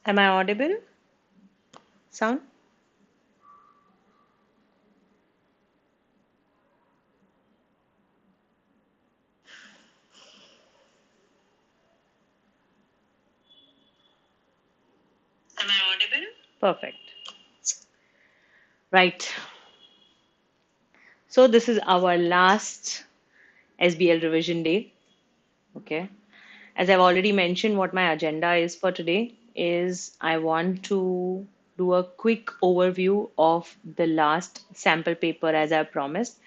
Am I audible? Sound? Am I audible? Perfect. Right. So this is our last SBL revision day. Okay. As I've already mentioned, what my agenda is for today is I want to do a quick overview of the last sample paper as I promised.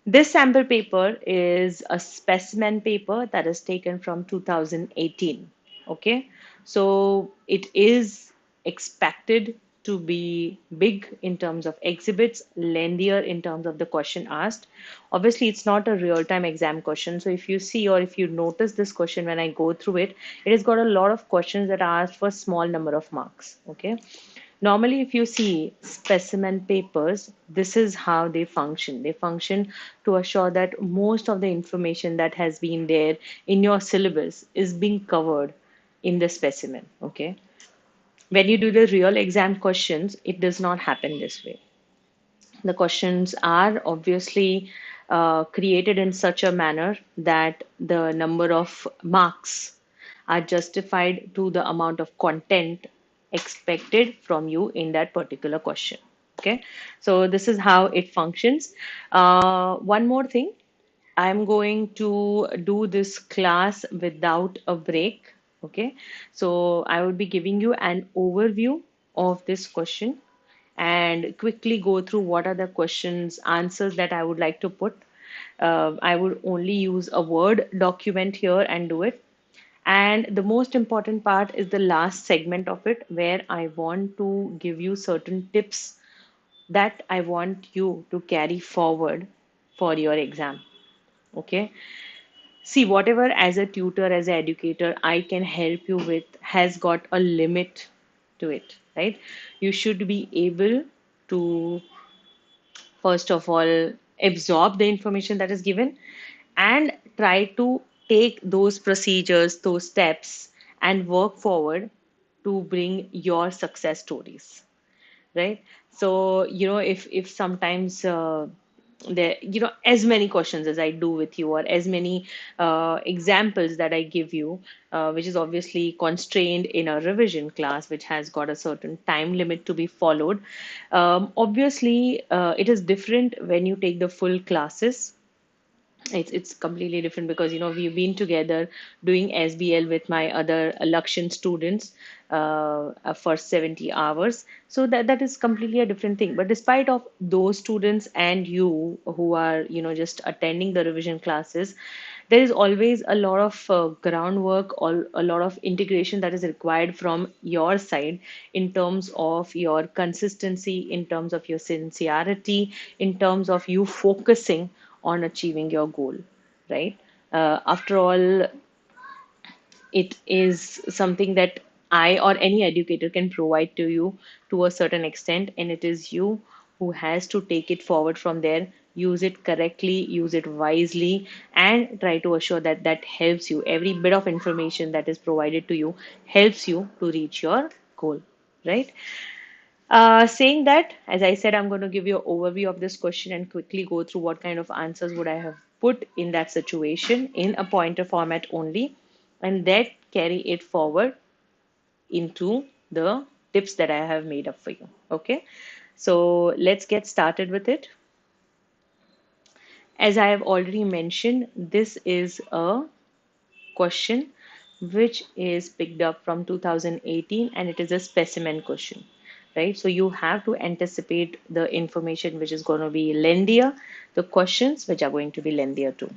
This sample paper is a specimen paper that is taken from 2018. Okay, so it is expected to be big in terms of exhibits, lengthier in terms of the question asked. Obviously, it's not a real time exam question. So, if you see or if you notice this question when I go through it, it has got a lot of questions that are asked for small number of marks. Okay, normally, if you see specimen papers, this is how they function. They function to assure that most of the information that has been there in your syllabus is being covered in the specimen. Okay. When you do the real exam questions, it does not happen this way. The questions are obviously created in such a manner that the number of marks are justified to the amount of content expected from you in that particular question. Okay, so this is how it functions. One more thing, I'm going to do this class without a break. Okay, so I will be giving you an overview of this question and quickly go through what are the questions, answers that I would like to put. I would only use a Word document here and do it. And the most important part is the last segment of it, where I want to give you certain tips that I want you to carry forward for your exam. Okay. See, whatever as a tutor, as an educator, I can help you with has got a limit to it, right? You should be able to, first of all, absorb the information that is given and try to take those procedures, those steps, and work forward to bring your success stories, right? So, if sometimes there, as many questions as I do with you, or as many examples that I give you, which is obviously constrained in a revision class, which has got a certain time limit to be followed. Obviously, it is different when you take the full classes. It's completely different because we've been together doing SBL with my other Lakshan students for 70 hours. So that is completely a different thing. But despite of those students and you who are just attending the revision classes, there is always a lot of groundwork or a lot of integration that is required from your side in terms of your consistency, in terms of your sincerity, in terms of you focusing on achieving your goal, right? After all, it is something that I or any educator can provide to you to a certain extent, and it is you who has to take it forward from there, use it correctly, use it wisely, and try to assure that that helps you. Every bit of information that is provided to you helps you to reach your goal, right? Saying that, as I said, I'm going to give you an overview of this question and quickly go through what kind of answers would I have put in that situation in a pointer format only, and then carry it forward into the tips that I have made up for you. Okay, so let's get started with it. As I have already mentioned, this is a question which is picked up from 2018 and it is a specimen question, right? So you have to anticipate the information which is going to be lengthier, the questions which are going to be lengthier too.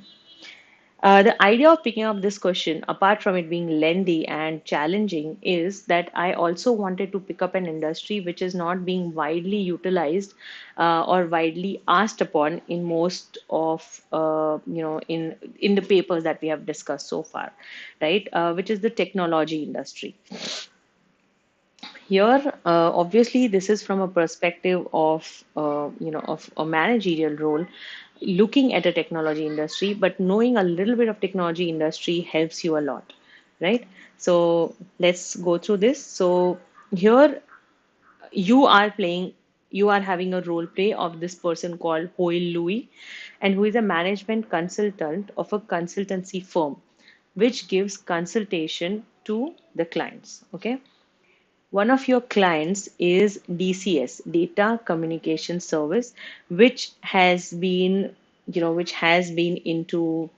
The idea of picking up this question, apart from it being lengthy and challenging, is that I also wanted to pick up an industry which is not being widely utilized or widely asked upon in most of in the papers that we have discussed so far, right? Which is the technology industry. Here, obviously, this is from a perspective of of a managerial role, looking at a technology industry, but knowing a little bit of technology industry helps you a lot, right? So let's go through this. So here you are playing, you are having a role play of this person called Hoyle Louis, and who is a management consultant of a consultancy firm, which gives consultation to the clients. Okay. One of your clients is DCS, Data Communication Service, which has been, which has been into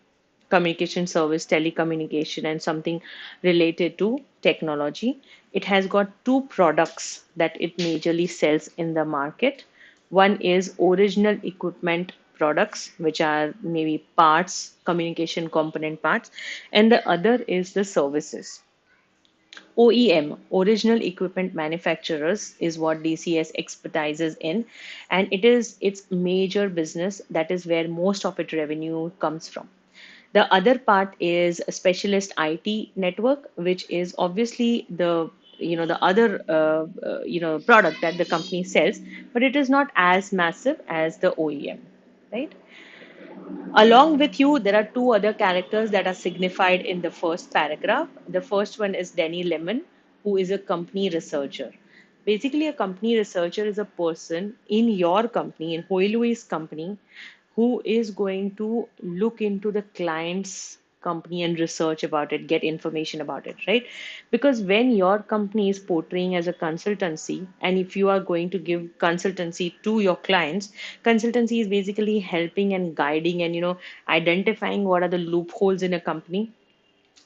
communication service, telecommunication, and something related to technology. It has got two products that it majorly sells in the market. One is original equipment products, which are maybe parts, communication component parts, and the other is the services. OEM, original equipment manufacturers, is what DCS expertises in, and it is its major business. That is where most of its revenue comes from. The other part is a specialist IT network, which is obviously the other product that the company sells, but it is not as massive as the OEM, right? Along with you, there are two other characters that are signified in the first paragraph. The first one is Denny Lemon, who is a company researcher. Basically, a company researcher is a person in your company, in Hoilui's company, who is going to look into the client's company and research about it, get information about it, right? Because when your company is portraying as a consultancy, and if you are going to give consultancy to your clients, consultancy is basically helping and guiding and identifying what are the loopholes in a company,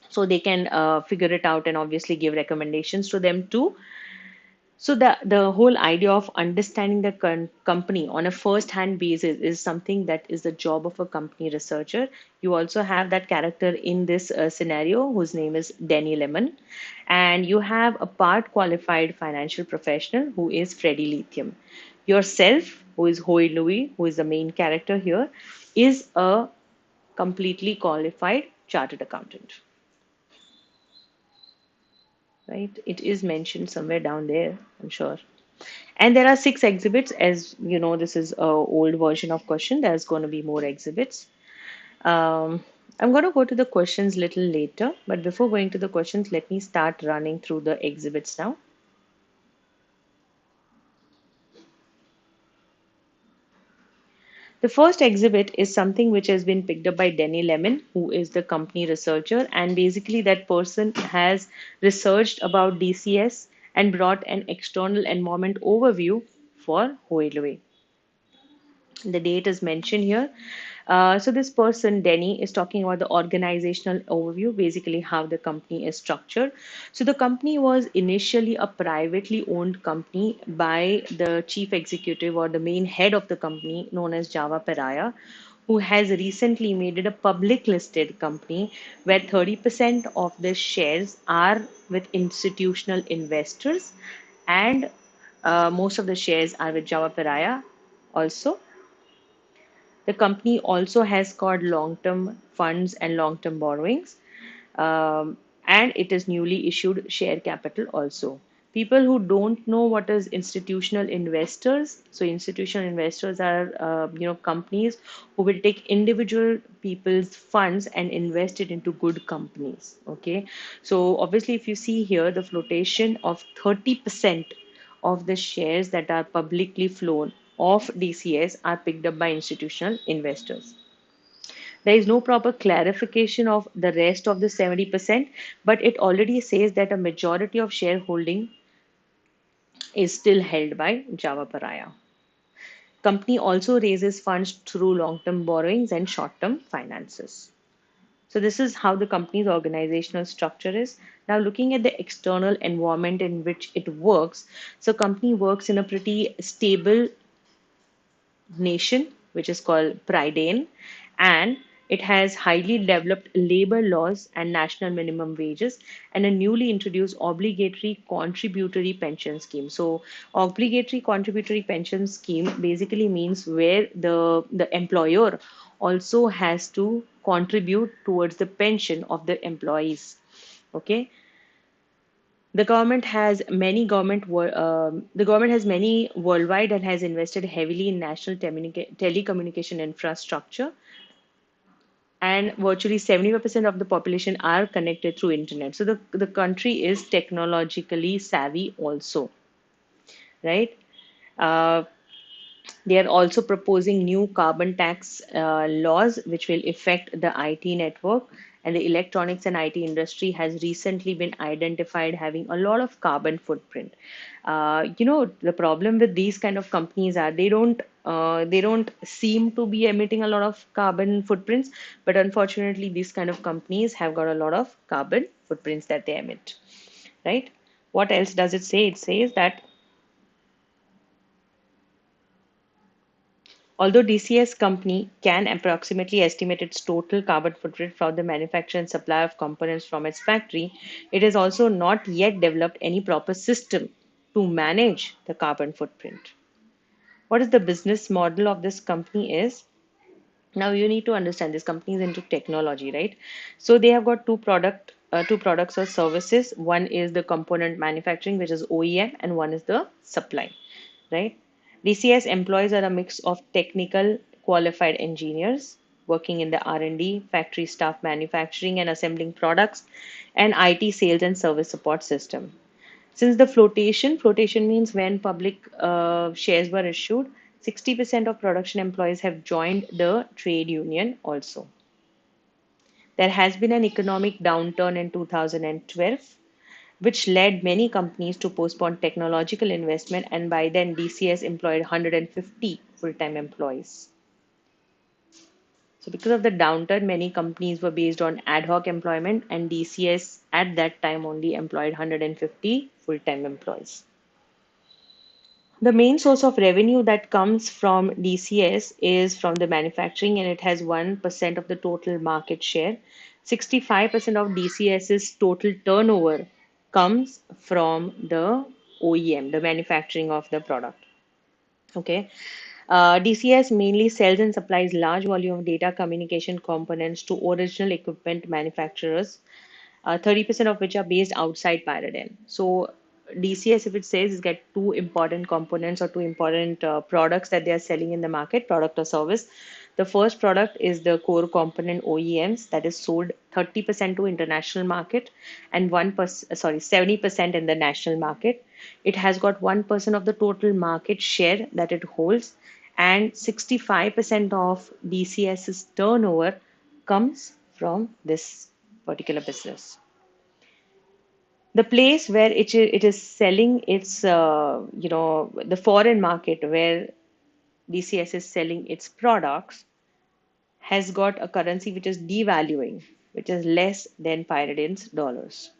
so they can figure it out and obviously give recommendations to them too. So the whole idea of understanding the company on a first-hand basis is something that is the job of a company researcher. You also have that character in this scenario whose name is Denny Lemon, and you have a part qualified financial professional who is Freddie Lithium. Yourself, who is Hoy Louis, who is the main character here, is a completely qualified chartered accountant. Right? It is mentioned somewhere down there, I'm sure. And there are 6 exhibits. As you know, this is a old version of question. There's going to be more exhibits. Um, I'm going to go to the questions little later, but before going to the questions, let me start running through the exhibits now. The first exhibit is something which has been picked up by Denny Lemon, who is the company researcher, and basically that person has researched about DCS and brought an external environment overview for Huawei. The date is mentioned here. So this person, Denny, is talking about the organizational overview, basically how the company is structured. So the company was initially a privately owned company by the chief executive or the main head of the company, known as Java Peraya, who has recently made it a public listed company where 30% of the shares are with institutional investors, and most of the shares are with Java Peraya also. The company also has got long-term funds and long-term borrowings, and it is newly issued share capital also. People who don't know what is institutional investors, so institutional investors are companies who will take individual people's funds and invest it into good companies. Okay, so obviously, if you see here, the flotation of 30% of the shares that are publicly flown of DCS are picked up by institutional investors. There is no proper clarification of the rest of the 70%, but it already says that a majority of shareholding is still held by Java Paraya. Company also raises funds through long-term borrowings and short-term finances. So this is how the company's organizational structure is. Now looking at the external environment in which it works, so company works in a pretty stable nation, which is called Prydain, and it has highly developed labor laws and national minimum wages and a newly introduced obligatory contributory pension scheme. So, obligatory contributory pension scheme basically means where the employer also has to contribute towards the pension of the employees. Okay, the government has many worldwide and has invested heavily in national telecommunication infrastructure. and virtually 75% of the population are connected through internet. So the country is technologically savvy also, right? Uh, they are also proposing new carbon tax laws which will affect the IT network. And the electronics and IT industry has recently been identified having a lot of carbon footprint. The problem with these kind of companies are they don't seem to be emitting a lot of carbon footprints, but unfortunately, these kind of companies have got a lot of carbon footprints that they emit, right? What else does it say? It says that although DCS company can approximately estimate its total carbon footprint from the manufacture and supply of components from its factory, it has also not yet developed any proper system to manage the carbon footprint. What is the business model of this company is? Now you need to understand this company is into technology, right? So they have got two products or services. One is the component manufacturing, which is OEM, and one is the supply, right? DCS employees are a mix of technical qualified engineers working in the R&D, factory staff manufacturing and assembling products, and IT sales and service support system. Since the flotation means when public shares were issued, 60% of production employees have joined the trade union also. There has been an economic downturn in 2012, which led many companies to postpone technological investment, and by then DCS employed 150 full-time employees. So because of the downturn, many companies were based on ad hoc employment, and DCS at that time only employed 150 full-time employees. The main source of revenue that comes from DCS is from the manufacturing, and it has 1% of the total market share. 65% of DCS's total turnover comes from the OEM, the manufacturing of the product. Okay. DCS mainly sells and supplies large volume of data communication components to original equipment manufacturers, 30% of which are based outside Paradigm. So DCS, if it says, is get two important components or two important products that they are selling in the market, product or service. The first product is the core component OEMs that is sold 30% to international market and 70% in the national market. It has got 1% of the total market share that it holds, and 65% of DCS's turnover comes from this particular business. The place where it is selling its, the foreign market where DCS is selling its products has got a currency which is devaluing, which is less than Pyridian's dollars.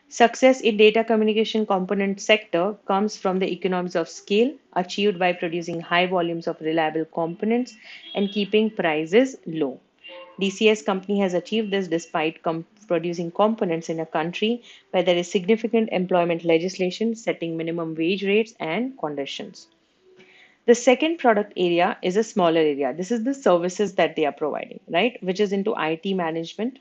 Success in data communication component sector comes from the economies of scale achieved by producing high volumes of reliable components and keeping prices low. DCS company has achieved this despite producing components in a country where there is significant employment legislation setting minimum wage rates and conditions. The second product area is a smaller area. This is the services that they are providing, right? Which is into IT management,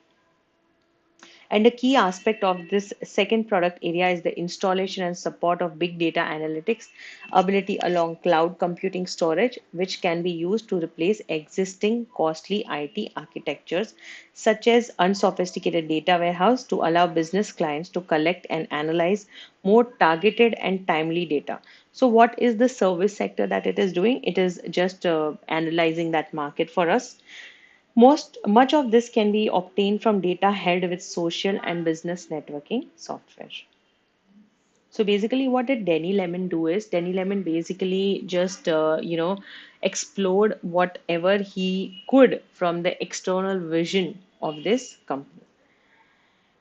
and a key aspect of this second product area is the installation and support of big data analytics ability along cloud computing storage, which can be used to replace existing costly IT architectures, such as unsophisticated data warehouse to allow business clients to collect and analyze more targeted and timely data. So, what is the service sector that it is doing? It is just analyzing that market for us. Much of this can be obtained from data held with social and business networking software. So basically, what did Denny Lemon do is Denny Lemon basically just explored whatever he could from the external vision of this company.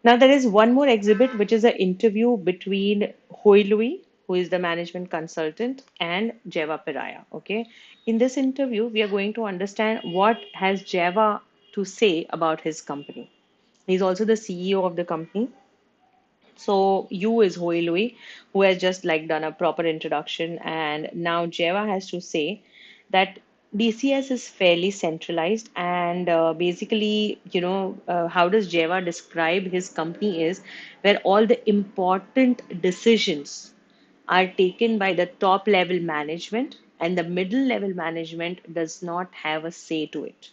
Now, there is one more exhibit, which is an interview between Hoi Lui, who is the management consultant, and Jeva Piraya. Okay. In this interview, we are going to understand what has Jeva to say about his company. He's also the CEO of the company. So you is Hoi Lui, who has just like done a proper introduction, and now Jeva has to say that DCS is fairly centralized, and basically, how does Jeva describe his company is where all the important decisions are taken by the top level management, and the middle level management does not have a say to it.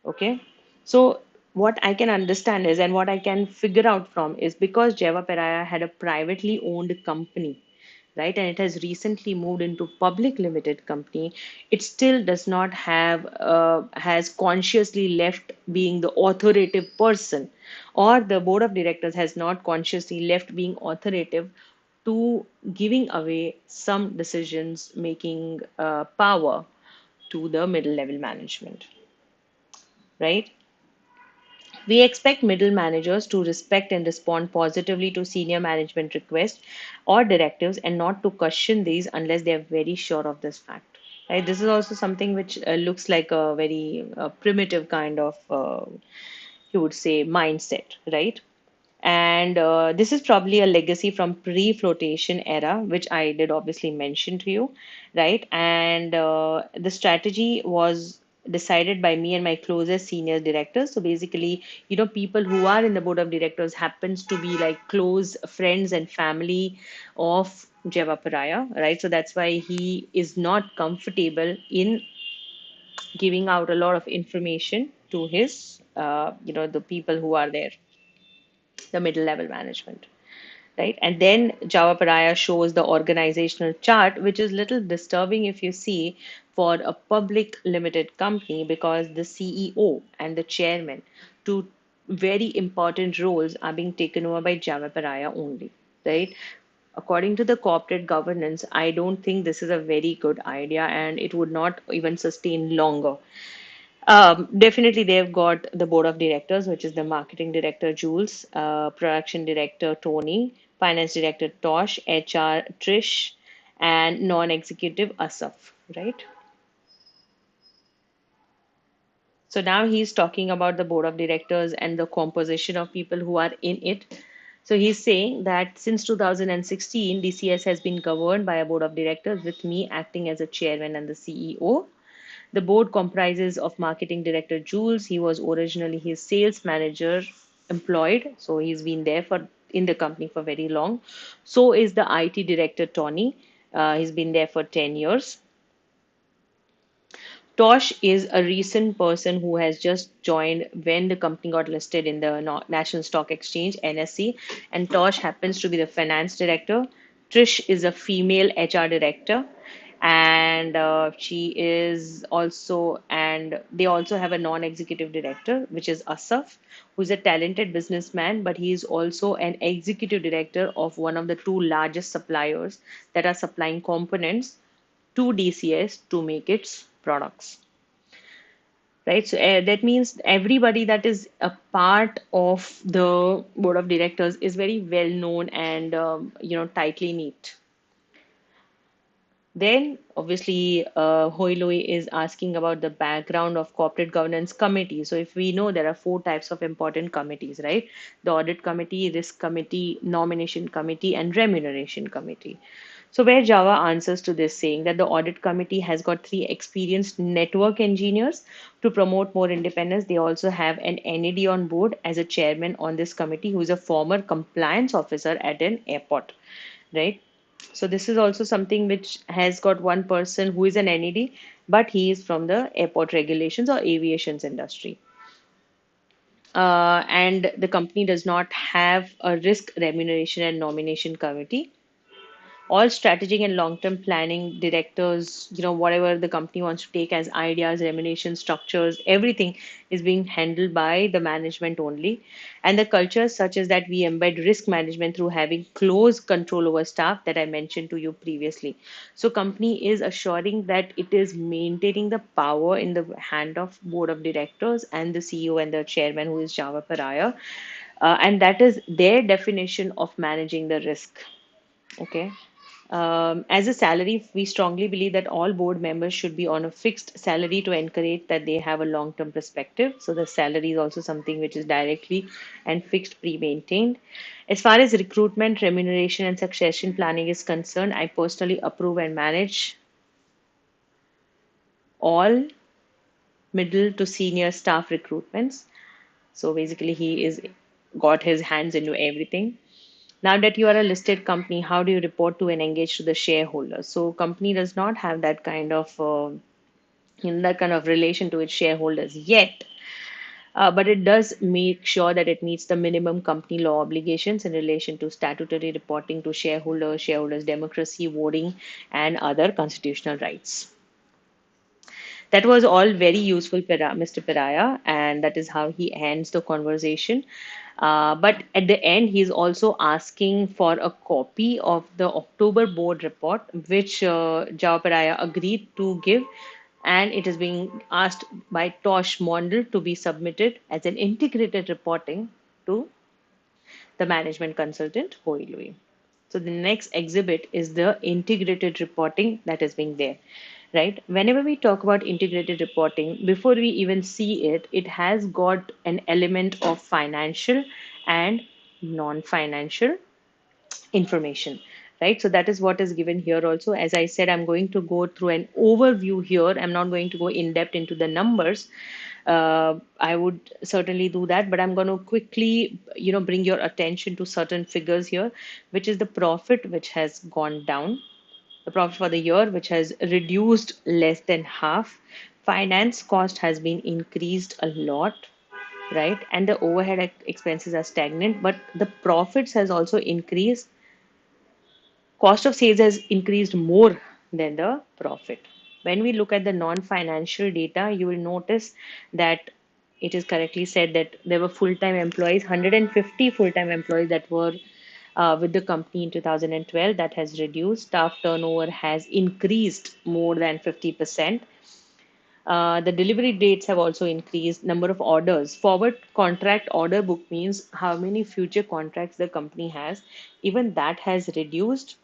Okay. So what I can understand is, and what I can figure out from is, because Jeva Peraya had a privately owned company, right, and it has recently moved into public limited company, it still does not have has consciously left being the authoritative person, or the board of directors has not consciously left being authoritative to giving away some decisions making power to the middle level management, right? We expect middle managers to respect and respond positively to senior management requests or directives, and not to question these unless they are very sure of this fact. Right? This is also something which looks like a very primitive kind of, you would say, mindset, right? And this is probably a legacy from pre-flotation era, which I did obviously mention to you, right? And the strategy was decided by me and my closest senior directors. So basically, people who are in the board of directors happens to be like close friends and family of Jeva Paraya, right? So that's why he is not comfortable in giving out a lot of information to his, the people who are there, the middle level management, right? And then Java Paraya shows the organizational chart, which is little disturbing if you see for a public limited company, because the CEO and the chairman, two very important roles, are being taken over by Java Paraya only, right? According to the corporate governance, I don't think this is a very good idea, and it would not even sustain longer. Definitely, they've got the board of directors, which is the marketing director, Jules, production director, Tony, finance director, Tosh, HR, Trish, and non executive, Asaf, right? So now he's talking about the board of directors and the composition of people who are in it. So he's saying that since 2016, DCS has been governed by a board of directors with me acting as a chairman and the CEO. The board comprises of marketing director Jules. He was originally his sales manager employed, so he's been there for in the company for very long. So is the IT director Tony. He's been there for 10 years. Tosh is a recent person who has just joined when the company got listed in the National Stock Exchange, NSE, and Tosh happens to be the finance director. Trish is a female HR director, and she is also, and they also have a non-executive director, which is Asaf, who's a talented businessman, but he is also an executive director of one of the two largest suppliers that are supplying components to DCS to make its products, right? So that means everybody that is a part of the board of directors is very well known and tightly knit. Then, obviously, Hoiloi is asking about the background of corporate governance committee. So, if we know there are four types of important committees, right? The audit committee, risk committee, nomination committee, and remuneration committee. So, where Java answers to this, saying that the audit committee has got three experienced network engineers to promote more independence. They also have an NAD on board as a chairman on this committee, who is a former compliance officer at an airport, right? So this is also something which has got one person who is an NED, but he is from the airport regulations or aviations industry. And the company does not have a risk remuneration and nomination committee. All strategic and long-term planning directors, whatever the company wants to take as ideas, remuneration structures, everything is being handled by the management only. And the culture such as that we embed risk management through having close control over staff, that I mentioned to you previously. So company is assuring that it is maintaining the power in the hand of board of directors and the CEO and the chairman, who is Java Paraya. And that is their definition of managing the risk. Okay. As a salary, we strongly believe that all board members should be on a fixed salary to encourage that they have a long-term perspective. So the salary is also something which is directly and fixed pre-maintained. As far as recruitment, remuneration, and succession planning is concerned, I personally approve and manage all middle to senior staff recruitments. So basically, he is got his hands into everything. Now that you are a listed company, how do you report to and engage to the shareholders? So company does not have that kind of that kind of relation to its shareholders yet. But it does make sure that it meets the minimum company law obligations in relation to statutory reporting to shareholders, shareholders' democracy, voting, and other constitutional rights. That was all very useful, Mr. Piraya, and that is how he ends the conversation. But at the end, he's also asking for a copy of the October board report, which Jao Piraya agreed to give, and it is being asked by Tosh Mondal to be submitted as an integrated reporting to the management consultant, Hoi Lui. So the next exhibit is the integrated reporting that is being there, right? Whenever we talk about integrated reporting, before we even see it, it has got an element of financial and non-financial information, right? So that is what is given here also. As I said, I'm going to go through an overview here. I'm not going to go in depth into the numbers. I would certainly do that, but I'm going to quickly, bring your attention to certain figures here, which is the profit, which has gone down, the profit for the year, which has reduced less than half. Finance cost has been increased a lot, right? And the overhead expenses are stagnant, but the profits has also increased. Cost of sales has increased more than the profit. When we look at the non-financial data, you will notice that it is correctly said that there were full-time employees, 150 full-time employees that were with the company in 2012. That has reduced. Staff turnover has increased more than 50%. The delivery dates have also increased. Number of orders. Forward contract order book means how many future contracts the company has. Even that has reduced.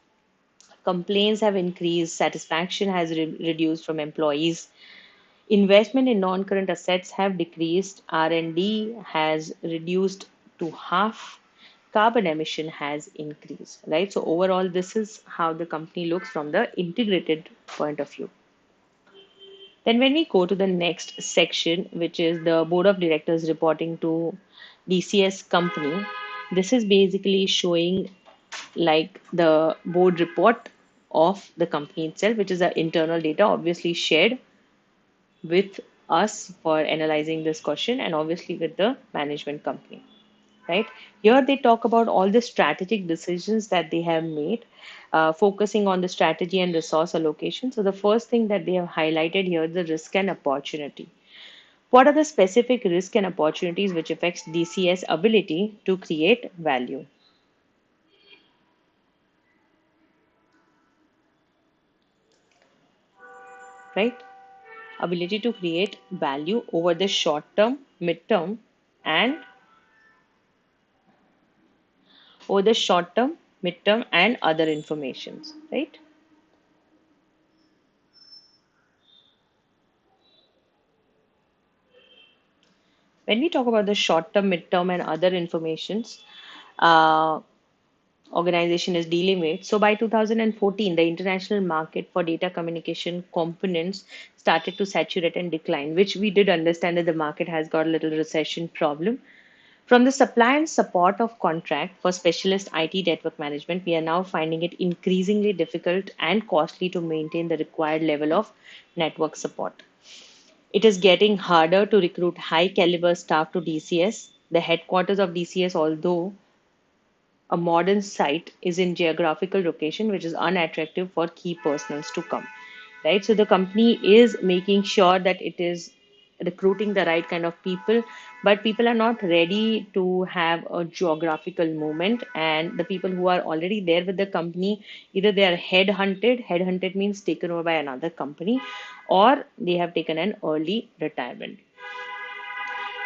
Complaints have increased, satisfaction has reduced from employees. Investment in non-current assets have decreased, R&D has reduced to half, carbon emission has increased, right? So overall, this is how the company looks from the integrated point of view. Then when we go to the next section, which is the board of directors reporting to DCS company, this is basically showing like the board report of the company itself, which is the internal data obviously shared with us for analyzing this question and obviously with the management company, right? Here they talk about all the strategic decisions that they have made, focusing on the strategy and resource allocation. So the first thing that they have highlighted here is the risk and opportunity. What are the specific risk and opportunities which affects DCS ability to create value, right? Ability to create value over the short term, mid-term, and over the short term, mid-term, and other informations, right? When we talk about the short term, mid-term, and other informations, uh, organization is dealing with. So by 2014, the international market for data communication components started to saturate and decline, which we did understand that the market has got a little recession problem. From the supply and support of contract for specialist IT network management, we are now finding it increasingly difficult and costly to maintain the required level of network support. It is getting harder to recruit high caliber staff to DCS. The headquarters of DCS, although a modern site, is in geographical location which is unattractive for key personnels to come, right? So the company is making sure that it is recruiting the right kind of people, but people are not ready to have a geographical movement, and the people who are already there with the company, either they are headhunted means taken over by another company, or they have taken an early retirement.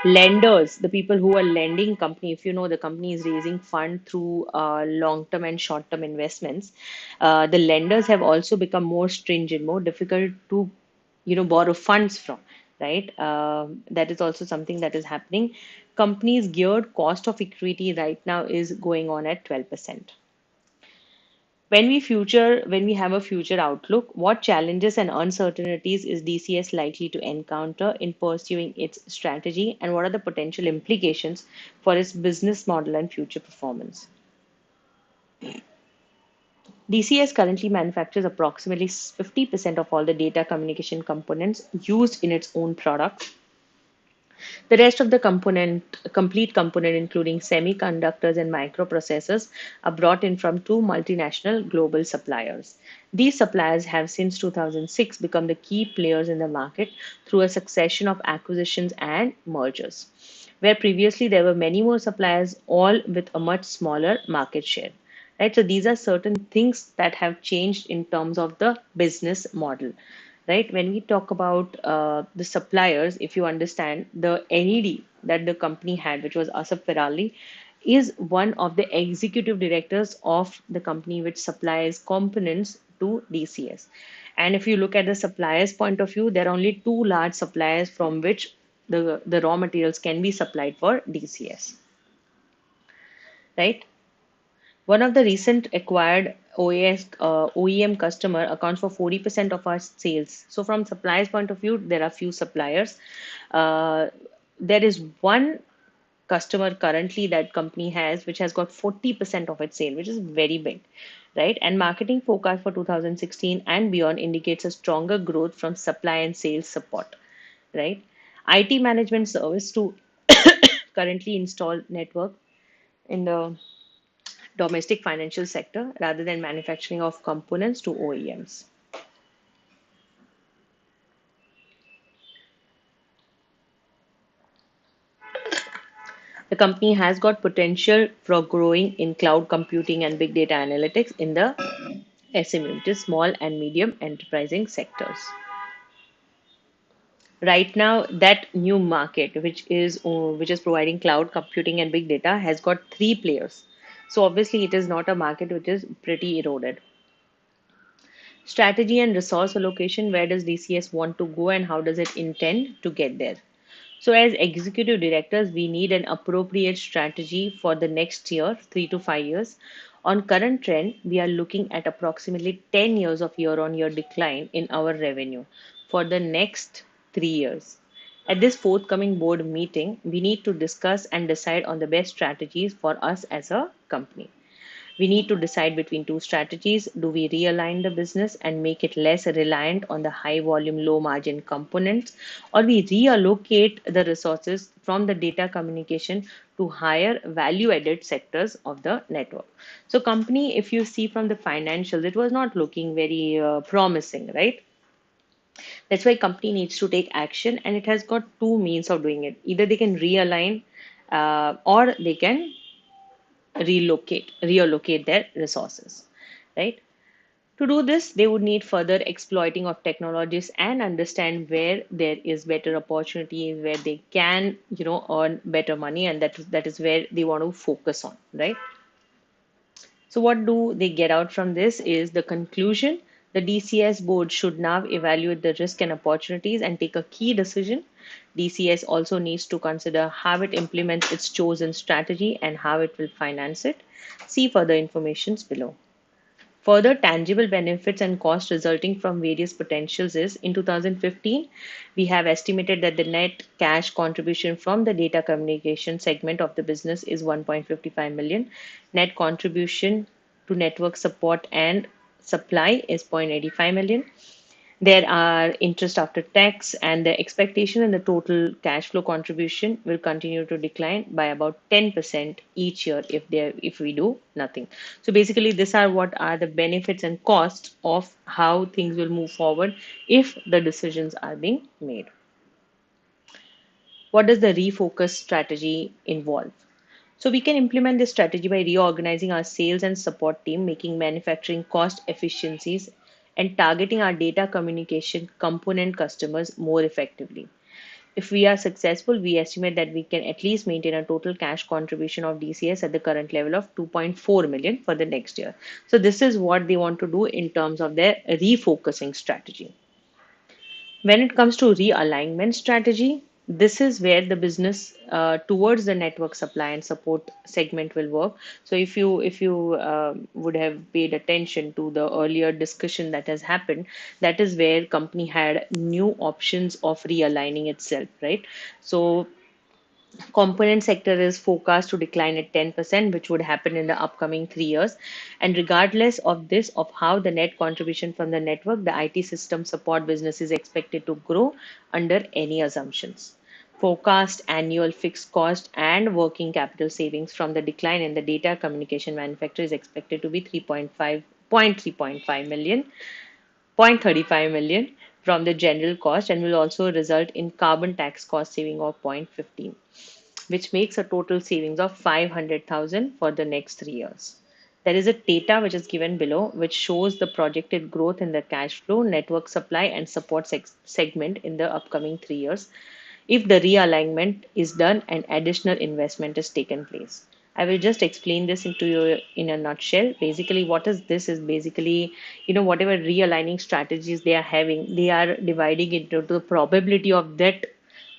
Lenders, the people who are lending company, if you know the company is raising fund through long-term and short-term investments, the lenders have also become more stringent, more difficult to, borrow funds from, right? That is also something that is happening. Companies geared cost of equity right now is going on at 12%. When we have a future outlook, what challenges and uncertainties is DCS likely to encounter in pursuing its strategy, and what are the potential implications for its business model and future performance? DCS currently manufactures approximately 50% of all the data communication components used in its own product. The rest of the complete component, including semiconductors and microprocessors, are brought in from two multinational global suppliers. These suppliers have since 2006 become the key players in the market through a succession of acquisitions and mergers, where previously there were many more suppliers, all with a much smaller market share. Right, so these are certain things that have changed in terms of the business model, right? When we talk about the suppliers, if you understand the NED that the company had, which was Asaf Pirali, is one of the executive directors of the company which supplies components to DCS. And if you look at the suppliers' point of view, there are only two large suppliers from which the raw materials can be supplied for DCS, right? One of the recent acquired OEM customer accounts for 40% of our sales. So from suppliers point of view, there are few suppliers. Uh, there is one customer currently that company has, which has got 40% of its sale, which is very big, right? And marketing forecast for 2016 and beyond indicates a stronger growth from supply and sales support, right? IT management service to currently install network in the domestic financial sector rather than manufacturing of components to OEMs. The company has got potential for growing in cloud computing and big data analytics in the SME, which is small and medium enterprising sectors. Right now, that new market, which is providing cloud computing and big data, has got three players. So obviously, it is not a market which is pretty eroded. Strategy and resource allocation, where does DCS want to go and how does it intend to get there? So, as executive directors, we need an appropriate strategy for the next year, 3 to 5 years. On current trend, we are looking at approximately 10 years of year on year decline in our revenue for the next 3 years. At this forthcoming board meeting, we need to discuss and decide on the best strategies for us as a company. We need to decide between two strategies. Do we realign the business and make it less reliant on the high volume, low margin components, or we reallocate the resources from the data communication to higher value added sectors of the network? So, company, if you see from the financials, it was not looking very promising, right? That's why company needs to take action, and it has got two means of doing it. Either they can realign, or they can reallocate their resources, right? To do this, they would need further exploiting of technologies and understand where there is better opportunities, where they can, earn better money, and that is where they want to focus on, right? So, what do they get out from this is the conclusion. The DCS board should now evaluate the risk and opportunities and take a key decision. DCS also needs to consider how it implements its chosen strategy and how it will finance it. See further informations below. Further tangible benefits and costs resulting from various potentials is in 2015, we have estimated that the net cash contribution from the data communication segment of the business is 1.55 million. Net contribution to network support and supply is 0.85 million. There are interest after tax, and the expectation in the total cash flow contribution will continue to decline by about 10% each year if we do nothing. So basically, these are what are the benefits and costs of how things will move forward if the decisions are being made. What does the refocus strategy involve? So we can implement this strategy by reorganizing our sales and support team, making manufacturing cost efficiencies, and targeting our data communication component customers more effectively. If we are successful, we estimate that we can at least maintain a total cash contribution of DCS at the current level of 2.4 million for the next year. So this is what they want to do in terms of their refocusing strategy. When it comes to realignment strategy, this is where the business towards the network supply and support segment will work. So if you would have paid attention to the earlier discussion that has happened, that is where company had new options of realigning itself, right? So Component sector is forecast to decline at 10%, which would happen in the upcoming 3 years. And regardless of this, of how the net contribution from the network, the IT system support business is expected to grow under any assumptions. Forecast annual fixed cost and working capital savings from the decline in the data communication manufacturer is expected to be 3.5 million 0.35 million from the general cost, and will also result in carbon tax cost saving of 0.15, which makes a total savings of 500,000 for the next 3 years. There is a data which is given below, which shows the projected growth in the cash flow, network supply, and support segment in the upcoming 3 years if the realignment is done and additional investment is taken place. I will just explain this into you in a nutshell. Basically, what is this is basically, whatever realigning strategies they are having, they are dividing it into the probability of that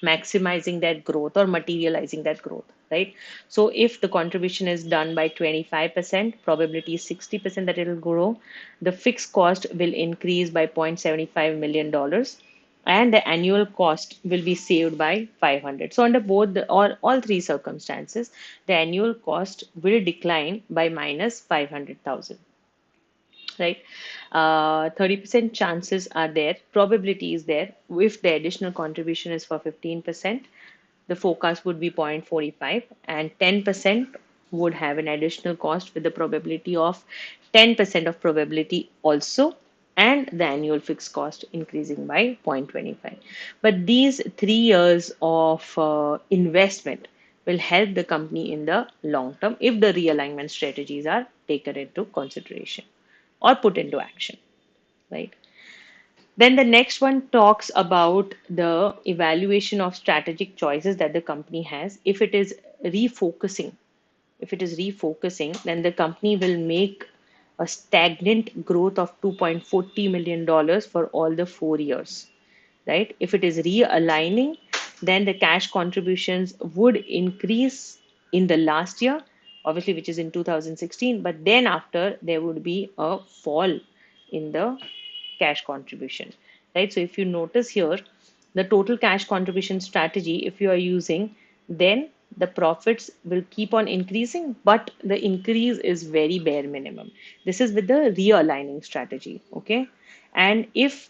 maximizing that growth or materializing that growth, right? So if the contribution is done by 25%, probability is 60% that it will grow. The fixed cost will increase by $0.75 million, and the annual cost will be saved by 500. So under both all three circumstances, the annual cost will decline by minus 500,000, right? 30% chances are there, probability is there. If the additional contribution is for 15%, the forecast would be 0.45, and 10% would have an additional cost with the probability of 10% of probability also, and the annual fixed cost increasing by 0.25. But these 3 years of investment will help the company in the long term if the realignment strategies are taken into consideration or put into action, right? Then the next one talks about the evaluation of strategic choices that the company has. Refocusing, if it is refocusing, then the company will make a stagnant growth of $2.40 million for all the 4 years, right? If it is realigning, then the cash contributions would increase in the last year, obviously, which is in 2016, but then after there would be a fall in the cash contribution, right? So if you notice here, the total cash contribution strategy, if you are using, then the profits will keep on increasing, but the increase is very bare minimum. This is with the realigning strategy, okay? And if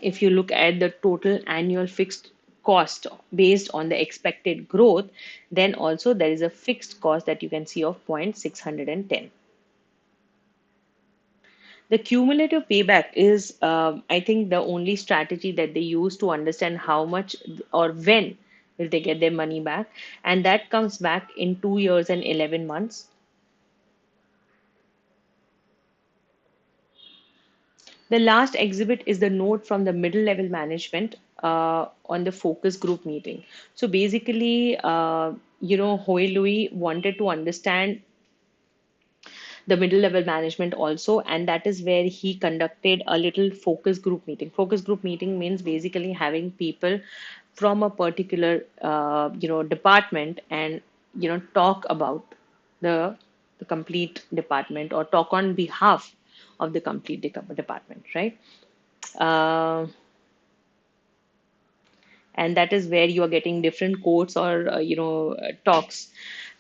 you look at the total annual fixed cost based on the expected growth, then also there is a fixed cost that you can see of 0.610. The cumulative payback is, I think, the only strategy that they use to understand how much or when will they get their money back, and that comes back in 2 years and 11 months. The last exhibit is the note from the middle level management on the focus group meeting. So basically, Hoi Louis wanted to understand the middle level management also, and that is where he conducted a little focus group meeting means basically having people from a particular department, and talk about the the complete department, or talk on behalf of the complete department, right? uh, and that is where you are getting different quotes or talks.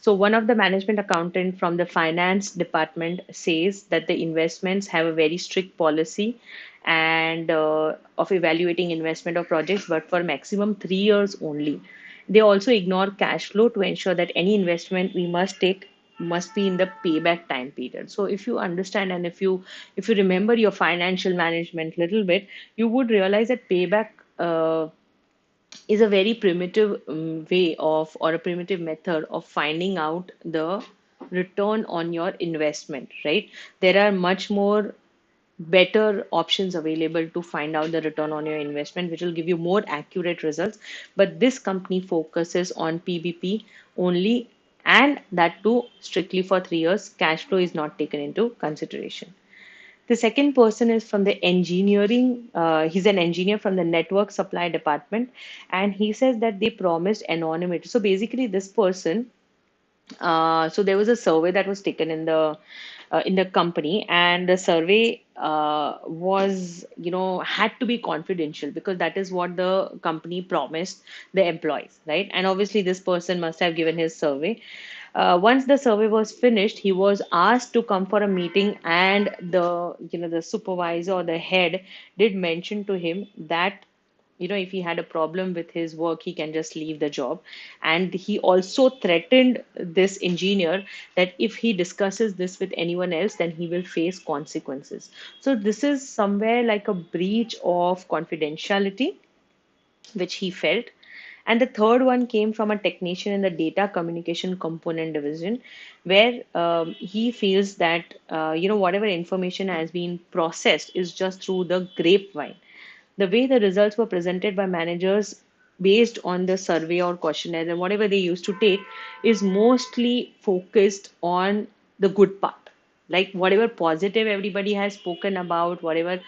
So one of the management accountant from the finance department says that the investments have a very strict policy and of evaluating investment of projects, but for maximum 3 years only. They also ignore cash flow to ensure that any investment we must take must be in the payback time period. So if you understand, and if you remember your financial management little bit, you would realize that payback is a very primitive way of, or a primitive method of finding out the return on your investment, right? There are much more better options available to find out the return on your investment, which will give you more accurate results. But this company focuses on PBP only, and that too strictly for 3 years. Cash flow is not taken into consideration. The second person is from the engineering. He's an engineer from the network supply department, and he says that they promised anonymity. So basically, this person. So there was a survey that was taken in the in the company, and the survey was, had to be confidential because that is what the company promised the employees, right? And obviously, this person must have given his survey. Once the survey was finished, he was asked to come for a meeting, and the supervisor or the head did mention to him that if he had a problem with his work, he can just leave the job. And he also threatened this engineer that if he discusses this with anyone else, then he will face consequences. So this is somewhere like a breach of confidentiality which he felt. And the third one came from a technician in the data communication component division, where he feels that whatever information has been processed is just through the grapevine. The way the results were presented by managers based on the survey or questionnaire and whatever they used to take is mostly focused on the good part. Like whatever positive everybody has spoken about, whatever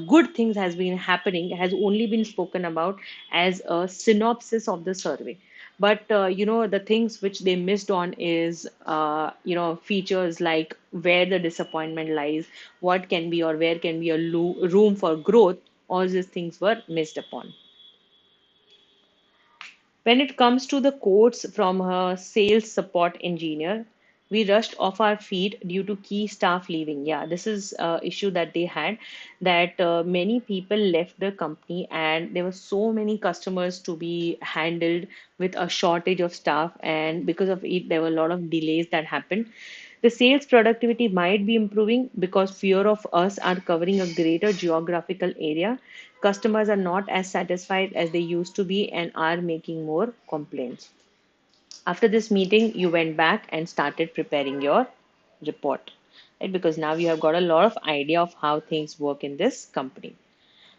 good things has been happening has only been spoken about as a synopsis of the survey. But the things which they missed on is features like where the disappointment lies, what can be or where can be a room for growth. All these things were missed upon. When it comes to the quotes from her sales support engineer, we rushed off our feet due to key staff leaving. Yeah, this is issue that they had, that many people left the company and there were so many customers to be handled with a shortage of staff, and because of it, there were a lot of delays that happened. The sales productivity might be improving because fewer of us are covering a greater geographical area. Customers are not as satisfied as they used to be and are making more complaints. After this meeting, you went back and started preparing your report, right? Because now you have got a lot of idea of how things work in this company.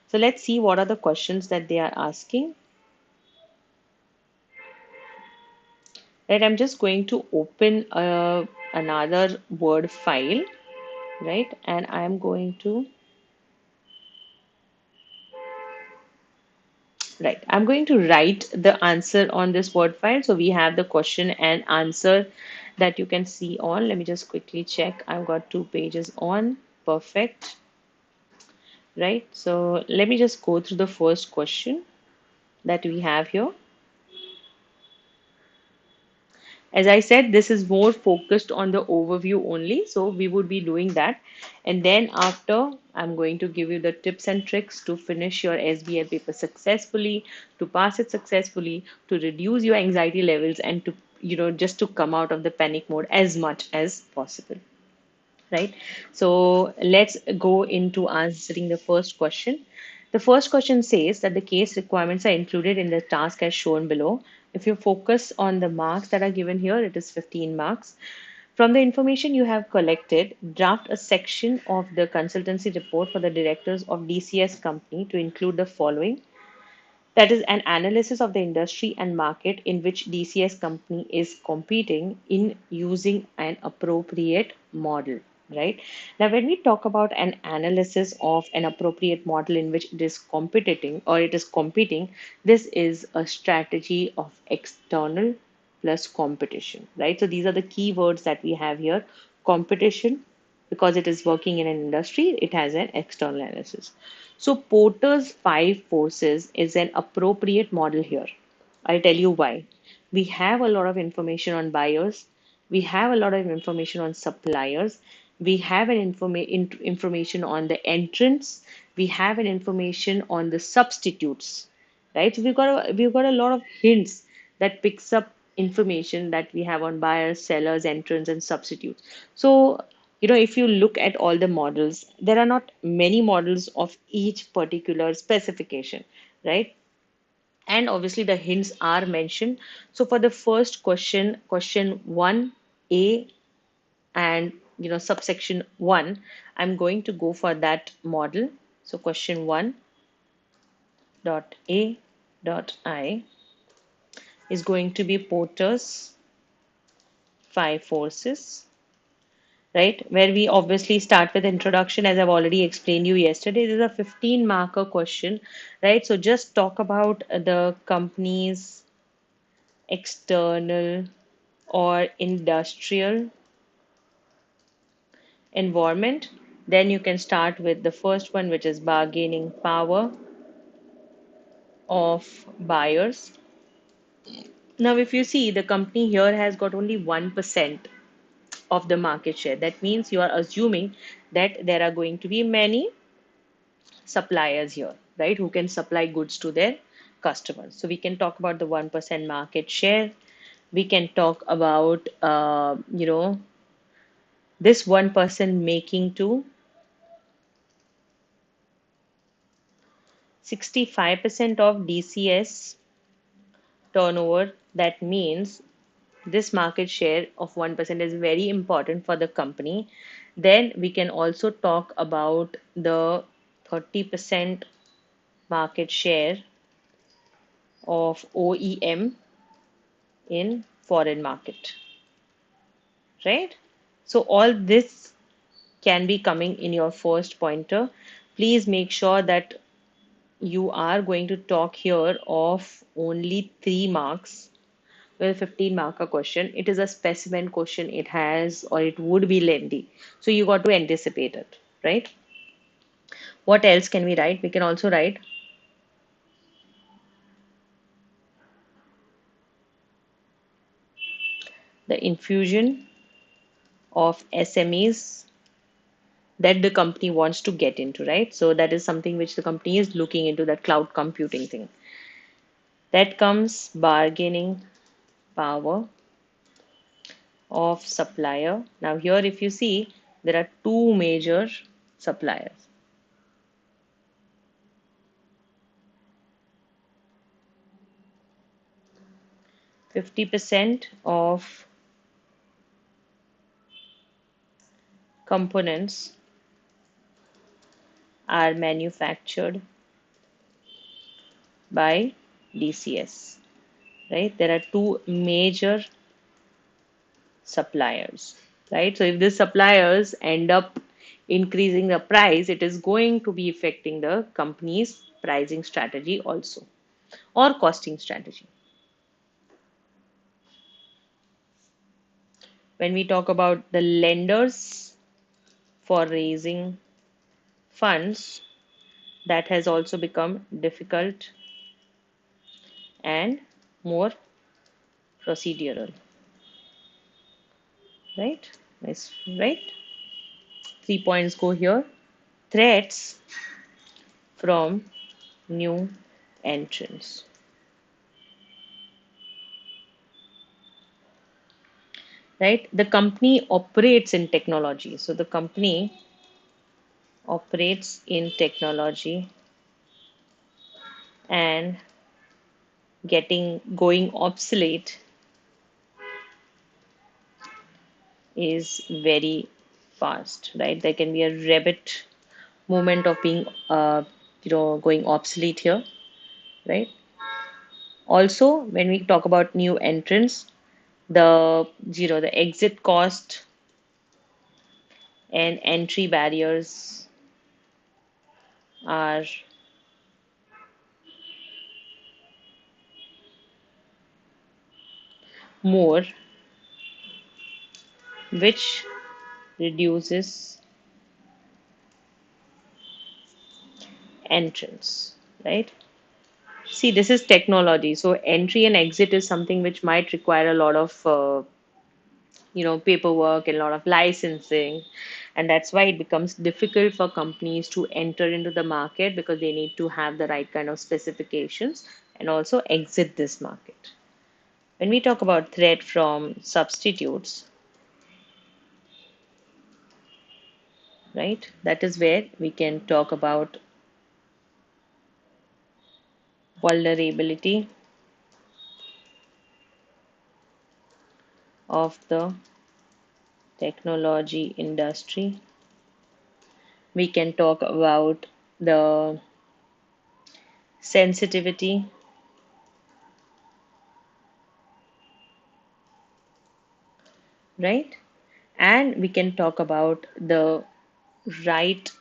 So let's see what are the questions that they are asking. Right, I'm just going to open another Word file, right? And I'm going to Right. I'm going to write the answer on this Word file. So we have the question and answer that you can see on. Let me just quickly check. I've got 2 pages on. Perfect. Right. So let me just go through the first question that we have here. As I said, this is more focused on the overview only. So we would be doing that. And then after, I'm going to give you the tips and tricks to finish your SBL paper successfully, to pass it successfully, to reduce your anxiety levels, and to, just to come out of the panic mode as much as possible. Right? So let's go into answering the first question. The first question says that the case requirements are included in the task as shown below. If you focus on the marks that are given here, it is 15 marks. From the information you have collected, draft a section of the consultancy report for the directors of DCS company to include the following. That is an analysis of the industry and market in which DCS company is competing in using an appropriate model, right? Now, when we talk about an analysis of an appropriate model in which it is competing or it is competing, this is a strategy of external plus competition, right? So these are the key words that we have here. Competition, because it is working in an industry, it has an external analysis. So Porter's 5 forces is an appropriate model here. I'll tell you why. We have a lot of information on buyers. We have a lot of information on suppliers. We have information on the entrants. We have an information on the substitutes, right? So we've got a lot of hints that picks up information that we have on buyers, sellers, entrants, and substitutes. So if you look at all the models, there are not many models of each particular specification, right? And obviously the hints are mentioned. So for the first question, question 1A and subsection 1, I'm going to go for that model. So question 1 dot A dot I is going to be Porter's 5 forces, right? Where we obviously start with introduction, as I've already explained you yesterday. This is a 15 marker question, right? So just talk about the company's external or industrial environment, then you can start with the first one, which is bargaining power of buyers. Now, if you see, the company here has got only 1% of the market share. That means you are assuming that there are going to be many suppliers here, right, who can supply goods to their customers. So we can talk about the 1% market share. We can talk about, this 1% making to 65% of DCS turnover. That means this market share of 1% is very important for the company. Then we can also talk about the 30% market share of OEM in foreign market, right? So all this can be coming in your first pointer. Please make sure that you are going to talk here of only 3 marks with 15 marker question. It is a specimen question. It has, or it would be lengthy. So you got to anticipate it, right? What else can we write? We can also write the infusion of SMEs that the company wants to get into, right? So that is something which the company is looking into, that cloud computing thing. That comes bargaining power of supplier. Now here, if you see, there are two major suppliers. 50% of components are manufactured by DCS, right? There are two major suppliers, right? So if the suppliers end up increasing the price, it is going to be affecting the company's pricing strategy also, or costing strategy. When we talk about the lenders for raising funds, that has also become difficult and more procedural, right? Nice, right? 3 points go here. Threats from new entrants, right? The company operates in technology. So the company operates in technology, and going obsolete is very fast, right? There can be a rapid moment of being, going obsolete here, right? Also, when we talk about new entrants, the exit cost and entry barriers are more, which reduces entrance, right? See, this is technology. So entry and exit is something which might require a lot of, paperwork and a lot of licensing. And that's why it becomes difficult for companies to enter into the market, because they need to have the right kind of specifications and also exit this market. When we talk about threat from substitutes, right, that is where we can talk about vulnerability of the technology industry. We can talk about the sensitivity right? And we can talk about the right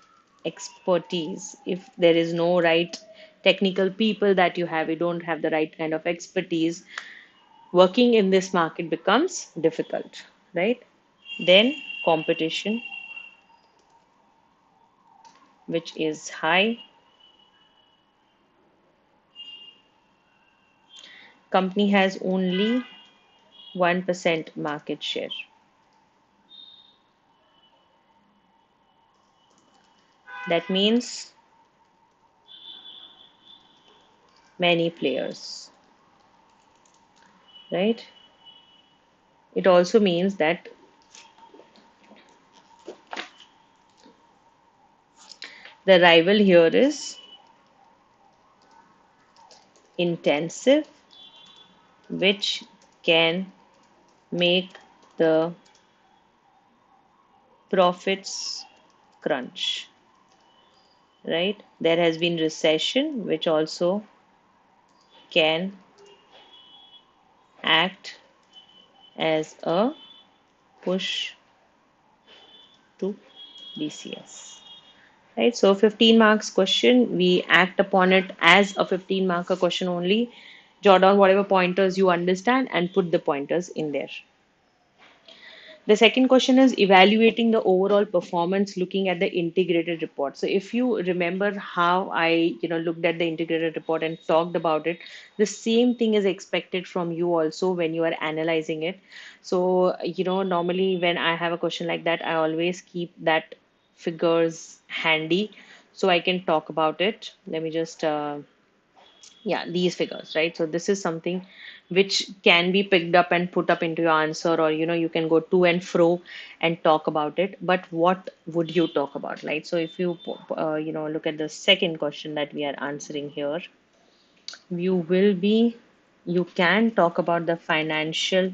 expertise. If there is no right technical people that you don't have the right kind of expertise, working in this market becomes difficult, right? Then competition which is high. Company has only 1% market share. That means many players, right? It also means that the rival here is intensive, which can make the profits crunch, right? There has been recession, which also can act as a push to BCS. Right, so 15 marks question, we act upon it as a 15 marker question only. Jot down whatever pointers you understand and put the pointers in there. The second question is evaluating the overall performance looking at the integrated report. So if you remember how I, looked at the integrated report and talked about it, the same thing is expected from you also when you are analyzing it. So, normally when I have a question like that, I always keep that figures handy so I can talk about it. Let me just yeah, these figures, right? So this is something which can be picked up and put up into your answer, or you can go to and fro and talk about it. But what would you talk about, right? So if you look at the second question that we are answering here, you will be you can talk about the financial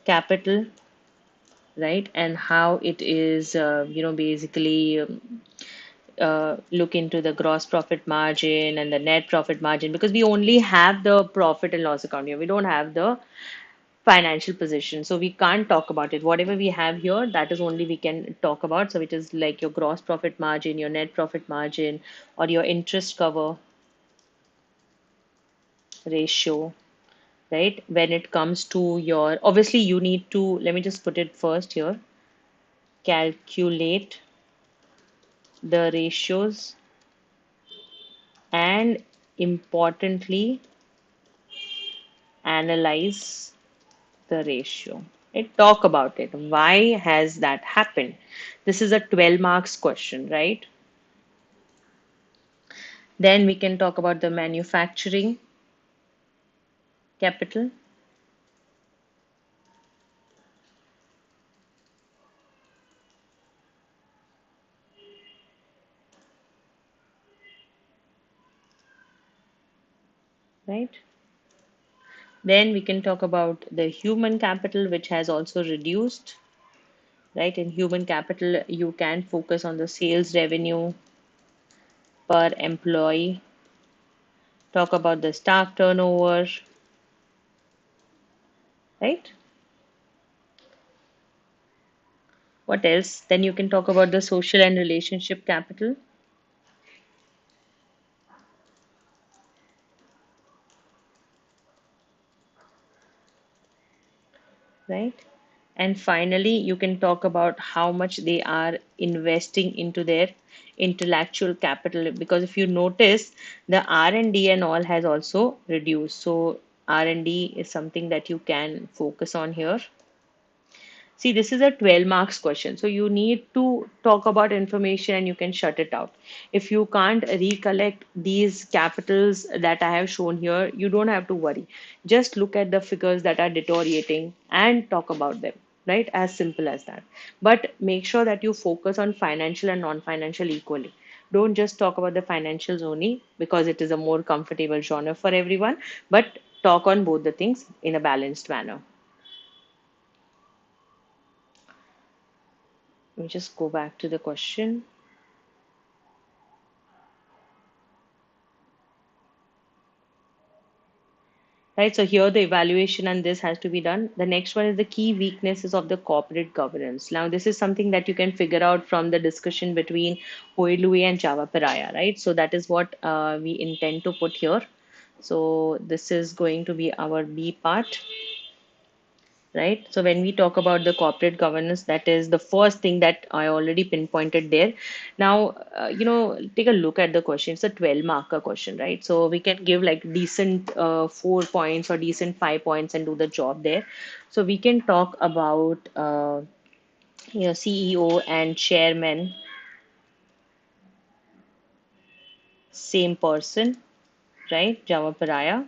capital, right? And how it is basically look into the gross profit margin and the net profit margin, because we only have the profit and loss account here. We don't have the financial position. So we can't talk about it. Whatever we have here, that is only we can talk about. So it is like your gross profit margin, your net profit margin, or your interest cover ratio, right? When it comes to your, obviously you need to, let me just put it first here, calculate the ratios and importantly analyze the ratio. Right? Talk about it. Why has that happened? This is a 12 marks question, right? Then we can talk about the manufacturing capital, right? Then we can talk about the human capital, which has also reduced, right? In human capital, you can focus on the sales revenue per employee, talk about the staff turnover, right? What else? Then you can talk about the social and relationship capital, right? And finally, you can talk about how much they are investing into their intellectual capital. Because if you notice, the R&D and all has also reduced. So R&D is something that you can focus on here. See, this is a 12 marks question. So you need to talk about information and you can shut it out. If you can't recollect these capitals that I have shown here, you don't have to worry. Just look at the figures that are deteriorating and talk about them, right? As simple as that. But make sure that you focus on financial and non-financial equally. Don't just talk about the financials only because it is a more comfortable genre for everyone, but talk on both the things in a balanced manner. Let me just go back to the question. Right, so here the evaluation and this has to be done. The next one is the key weaknesses of the corporate governance. Now, this is something that you can figure out from the discussion between Hoilui and Java Pariah, right? So that is what we intend to put here. So this is going to be our B part, right? So when we talk about the corporate governance, that is the first thing that I already pinpointed there. Now, take a look at the question. It's a 12 marker question, right? So we can give like decent 4 points or decent 5 points and do the job there. So we can talk about CEO and chairman, same person, right? Java Pariah.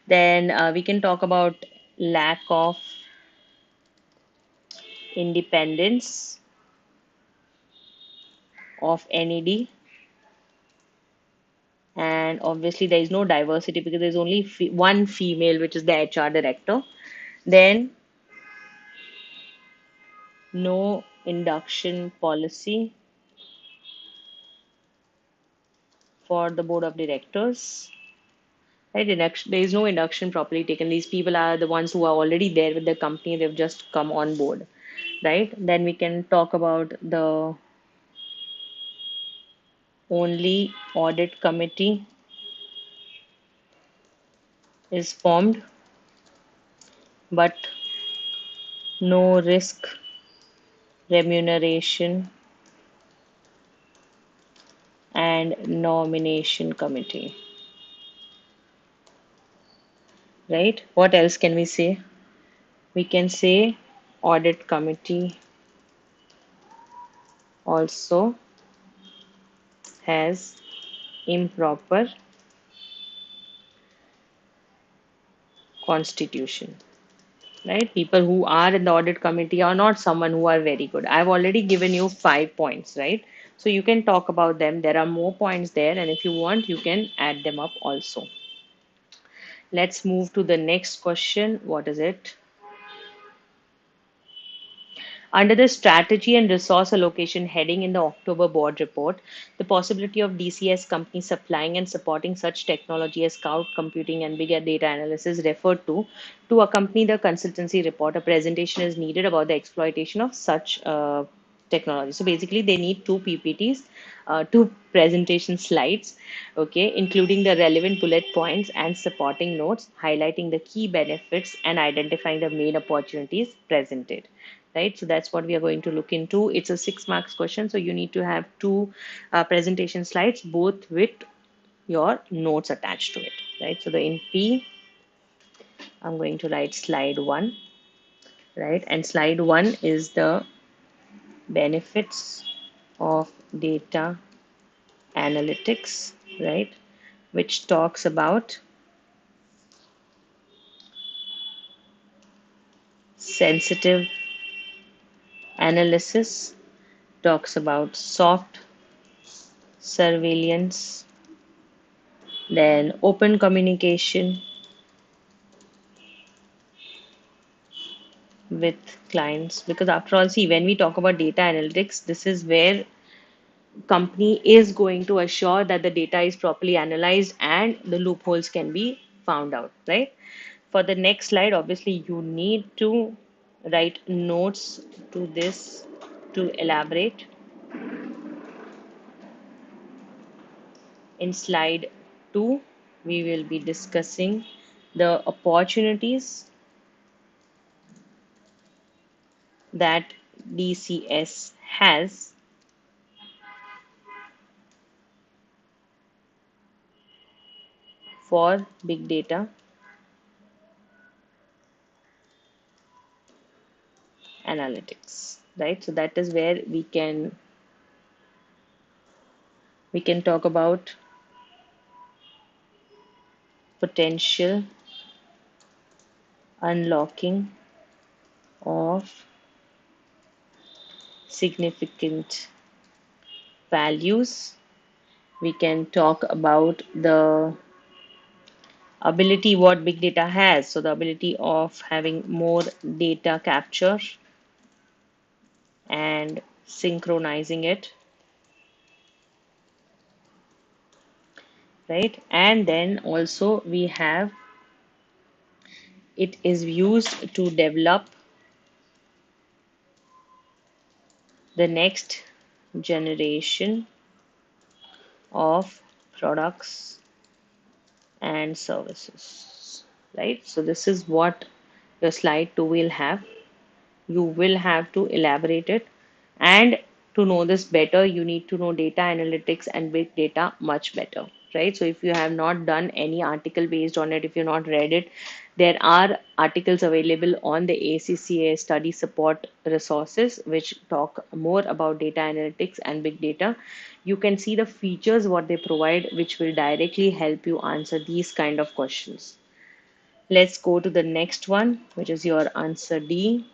Then we can talk about lack of independence of NED, and obviously there is no diversity because there's only one female, which is the HR director. Then no induction policy for the board of directors. Right, there is no induction properly taken. These people are the ones who are already there with the company. They've just come on board, right? Then we can talk about the only audit committee is formed, but no risk remuneration and nomination committee, right? What else can we say? We can say audit committee also has improper constitution, right? People who are in the audit committee are not someone who are very good. I've already given you 5 points, right? So you can talk about them. There are more points there, and if you want, you can add them up also. Let's move to the next question. What is it? Under the Strategy and Resource Allocation heading in the October board report, the possibility of DCS companies supplying and supporting such technology as cloud computing and big data analysis referred to accompany the consultancy report, a presentation is needed about the exploitation of such technology. So basically, they need two PPTs, two presentation slides, okay, including the relevant bullet points and supporting notes, highlighting the key benefits and identifying the main opportunities presented. Right, so that's what we are going to look into. It's a 6 marks question, so you need to have two presentation slides, both with your notes attached to it. Right, so the in P, I'm going to write slide 1, right, and slide 1 is the benefits of data analytics, right, which talks about sensitive analysis, talks about soft surveillance, then open communication with clients. Because after all, see, when we talk about data analytics, this is where company is going to assure that the data is properly analyzed and the loopholes can be found out, right? For the next slide, obviously you need to write notes to this to elaborate. In slide 2, we will be discussing the opportunities that DCS has for big data analytics, right? So that is where we can talk about potential unlocking of significant values. We can talk about the ability what big data has, so the ability of having more data capture and synchronizing it, right? And then also we have it is used to develop the next generation of products and services, right? So this is what your slide 2 will have. you will have to elaborate it. And to know this better, you need to know data analytics and big data much better, right? So if you have not done any article based on it, if you've not read it, there are articles available on the ACCA study support resources which talk more about data analytics and big data. You can see the features what they provide, which will directly help you answer these kind of questions. Let's go to the next one, which is your answer D.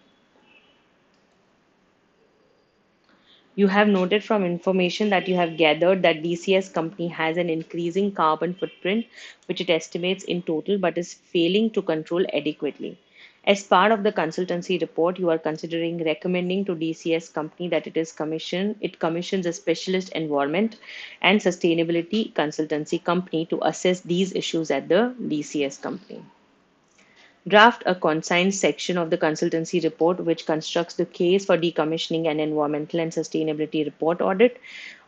You have noted from information that you have gathered that DCS company has an increasing carbon footprint, which it estimates in total, but is failing to control adequately. As part of the consultancy report, you are considering recommending to DCS company that it commissions a specialist environment and sustainability consultancy company to assess these issues at the DCS company. Draft a conscience section of the consultancy report which constructs the case for decommissioning an environmental and sustainability report audit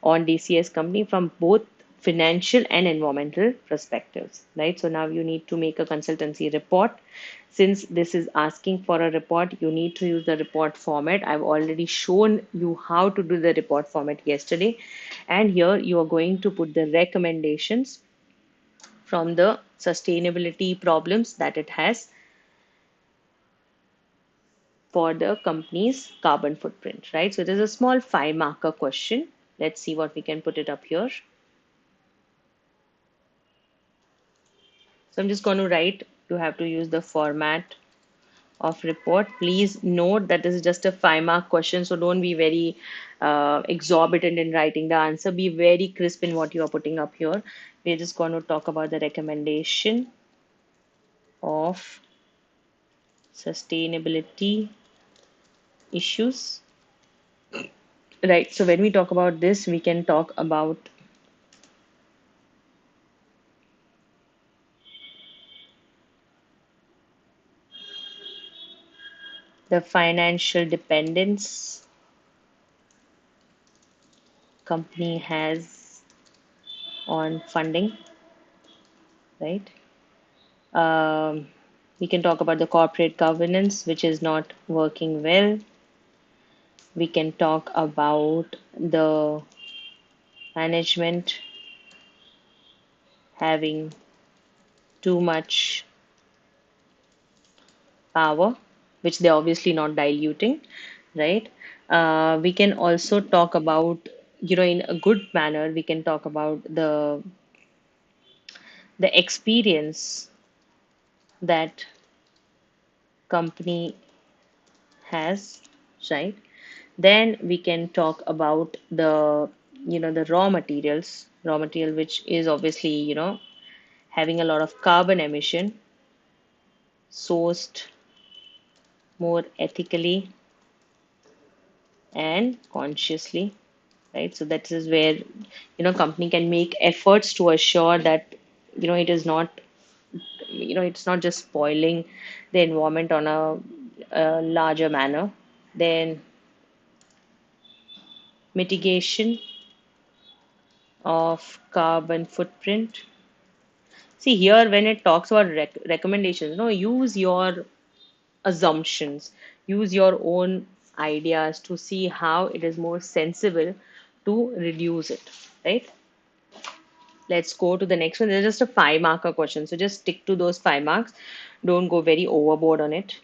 on DCS company from both financial and environmental perspectives, right? So now you need to make a consultancy report. Since this is asking for a report, you need to use the report format. I've already shown you how to do the report format yesterday. And here you are going to put the recommendations from the sustainability problems that it has for the company's carbon footprint, right? So it is a small 5 marker question. Let's see what we can put it up here. So I'm just going to write, you have to use the format of report. Please note that this is just a 5 mark question, so don't be very exorbitant in writing the answer. Be very crisp in what you are putting up here. We're just going to talk about the recommendation of sustainability issues. Right, so when we talk about this, we can talk about the financial dependence company has on funding, right? Um, we can talk about the corporate governance, which is not working well. We can talk about the management having too much power, which they're obviously not diluting, right? We can also talk about, in a good manner, we can talk about the experience that company has, right? Then we can talk about the raw material, which is obviously, having a lot of carbon emission, sourced more ethically and consciously, right? So that is where, company can make efforts to assure that, it is not, it's not just spoiling the environment on a larger manner. Then mitigation of carbon footprint. See here, when it talks about recommendations, no, use your assumptions, use your own ideas to see how it is more sensible to reduce it, right? Let's go to the next one. There's just a 5 marker question, so just stick to those 5 marks. Don't go very overboard on it.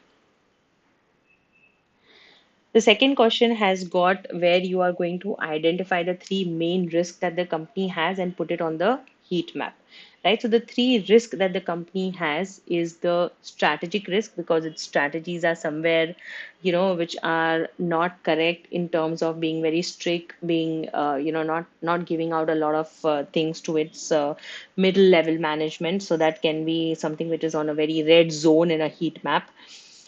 The second question has got where you are going to identify the three main risks that the company has and put it on the heat map, right? So the three risks that the company has is the strategic risk, because its strategies are somewhere, which are not correct in terms of being very strict, being, not giving out a lot of things to its middle level management. So that can be something which is on a very red zone in a heat map.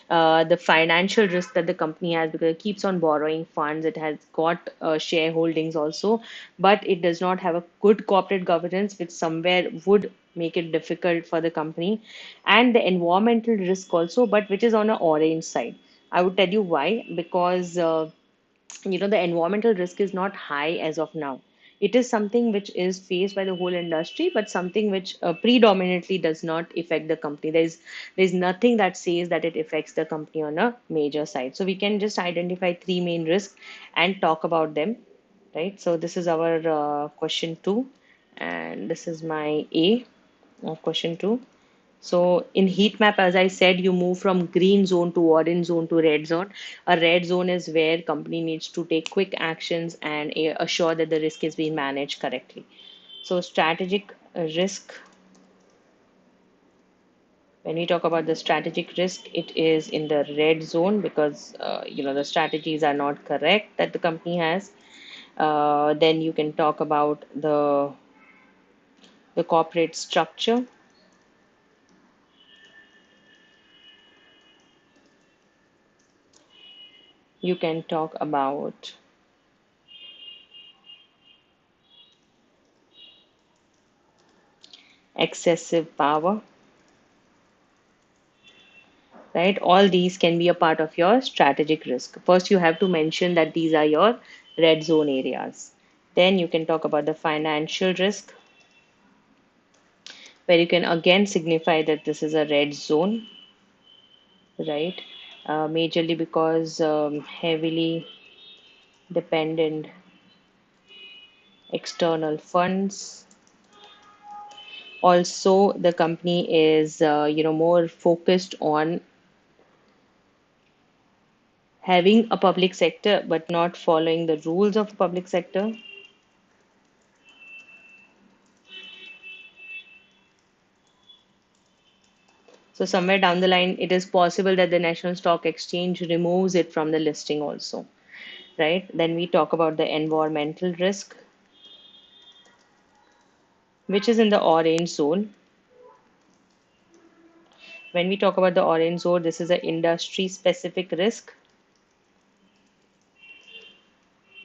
The financial risk that the company has, because it keeps on borrowing funds. It has got shareholdings also, but it does not have a good corporate governance, which somewhere would make it difficult for the company. And the environmental risk also, but which is on an orange side. I would tell you why, because the environmental risk is not high as of now. it is something which is faced by the whole industry, but something which predominantly does not affect the company. There's nothing that says that it affects the company on a major side. So we can just identify three main risks and talk about them, right? So this is our question two, and this is my A of question two. So in heat map, as I said, you move from green zone to orange zone to red zone. A red zone is where company needs to take quick actions and assure that the risk is being managed correctly. So strategic risk, when we talk about the strategic risk, it is in the red zone because the strategies are not correct that the company has. Then you can talk about the corporate structure. You can talk about excessive power, right? All these can be a part of your strategic risk. First, you have to mention that these are your red zone areas. Then you can talk about the financial risk, where you can again signify that this is a red zone, right? Majorly because heavily dependent external funds. Also, the company is more focused on having a public sector but not following the rules of public sector. So somewhere down the line, it is possible that the National Stock Exchange removes it from the listing also, right? Then we talk about the environmental risk, which is in the orange zone. When we talk about the orange zone, this is an industry specific risk,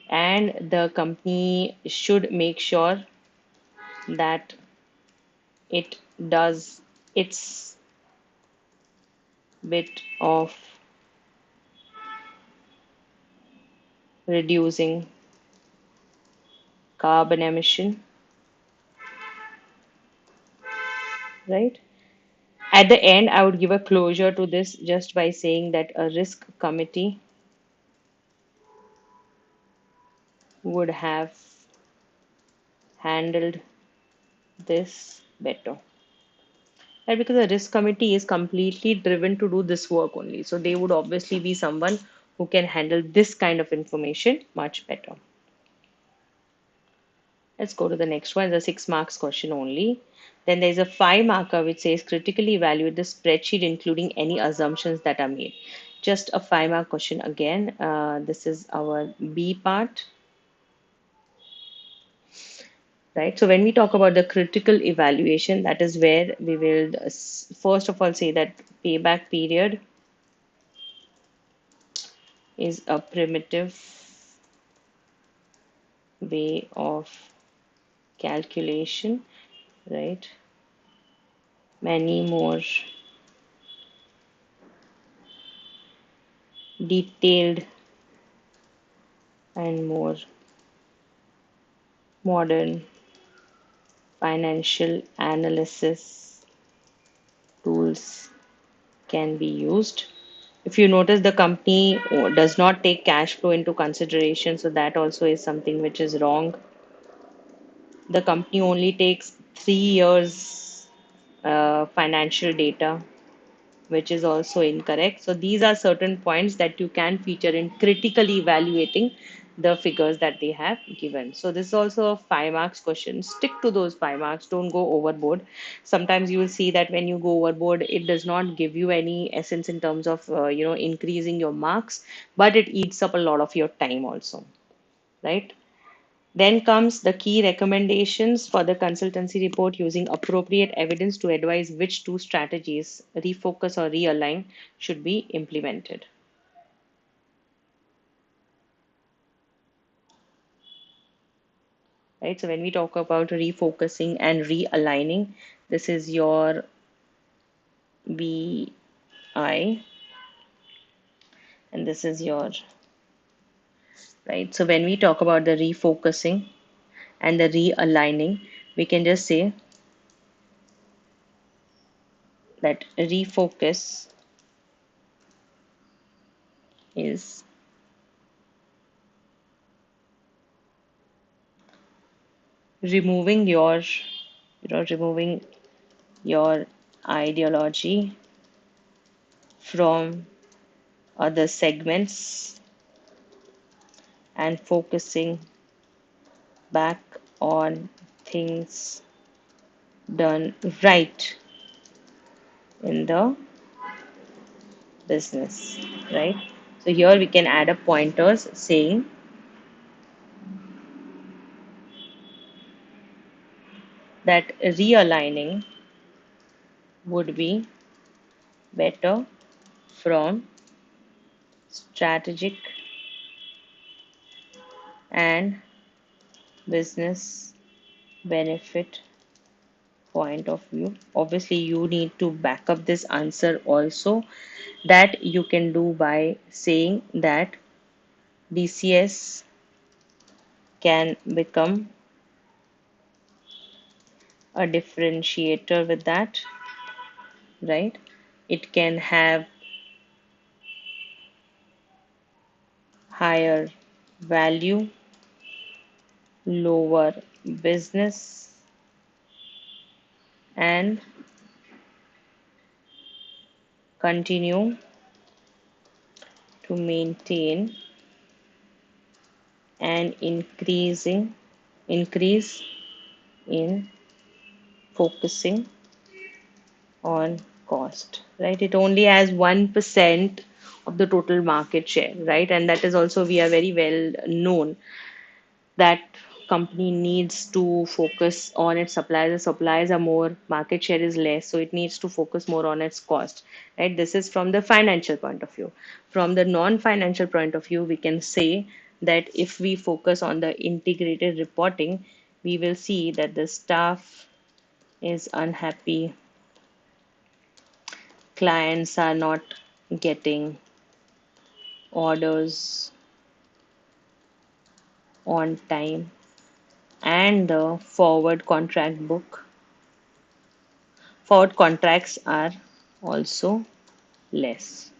and the company should make sure that it does its bit of reducing carbon emission, right? At the end, I would give a closure to this just by saying that a risk committee would have handled this better. Right? Because the risk committee is completely driven to do this work only. So they would obviously be someone who can handle this kind of information much better. Let's go to the next one, the 6 marks question only. Then there's a 5 marker which says critically evaluate the spreadsheet, including any assumptions that are made. Just a 5 mark question again. This is our B part. Right. So when we talk about the critical evaluation, that is where we will first of all say that payback period is a primitive way of calculation, right? Many more detailed and more modern financial analysis tools can be used. If you notice, the company does not take cash flow into consideration, so that also is something which is wrong. The company only takes 3 years financial data, which is also incorrect. So these are certain points that you can feature in critically evaluating the figures that they have given. So this is also a 5 marks question. Stick to those 5 marks. Don't go overboard. Sometimes you will see that when you go overboard, it does not give you any essence in terms of increasing your marks, but it eats up a lot of your time also, right? Then comes the key recommendations for the consultancy report, using appropriate evidence to advise which two strategies, refocus or realign, should be implemented. Right. So when we talk about refocusing and realigning, this is your BI and this is your right. So when we talk about the refocusing, and the realigning, we can just say that refocus is removing removing your ideology from other segments and focusing back on things done right in the business, right? So here we can add up pointers saying that realigning would be better from strategic and business benefit point of view. Obviously, you need to back up this answer also. That you can do by saying that DCS can become a differentiator with that, right? It can have higher value, lower business, and continue to maintain an increase in focusing on cost, right? It only has 1% of the total market share, right? And that is also, we are very well known that company needs to focus on its suppliers. The suppliers are more, market share is less, so it needs to focus more on its cost, right? This is from the financial point of view. From the non-financial point of view, we can say that if we focus on the integrated reporting, we will see that the staff is unhappy, clients are not getting orders on time, and the forward contracts are also less,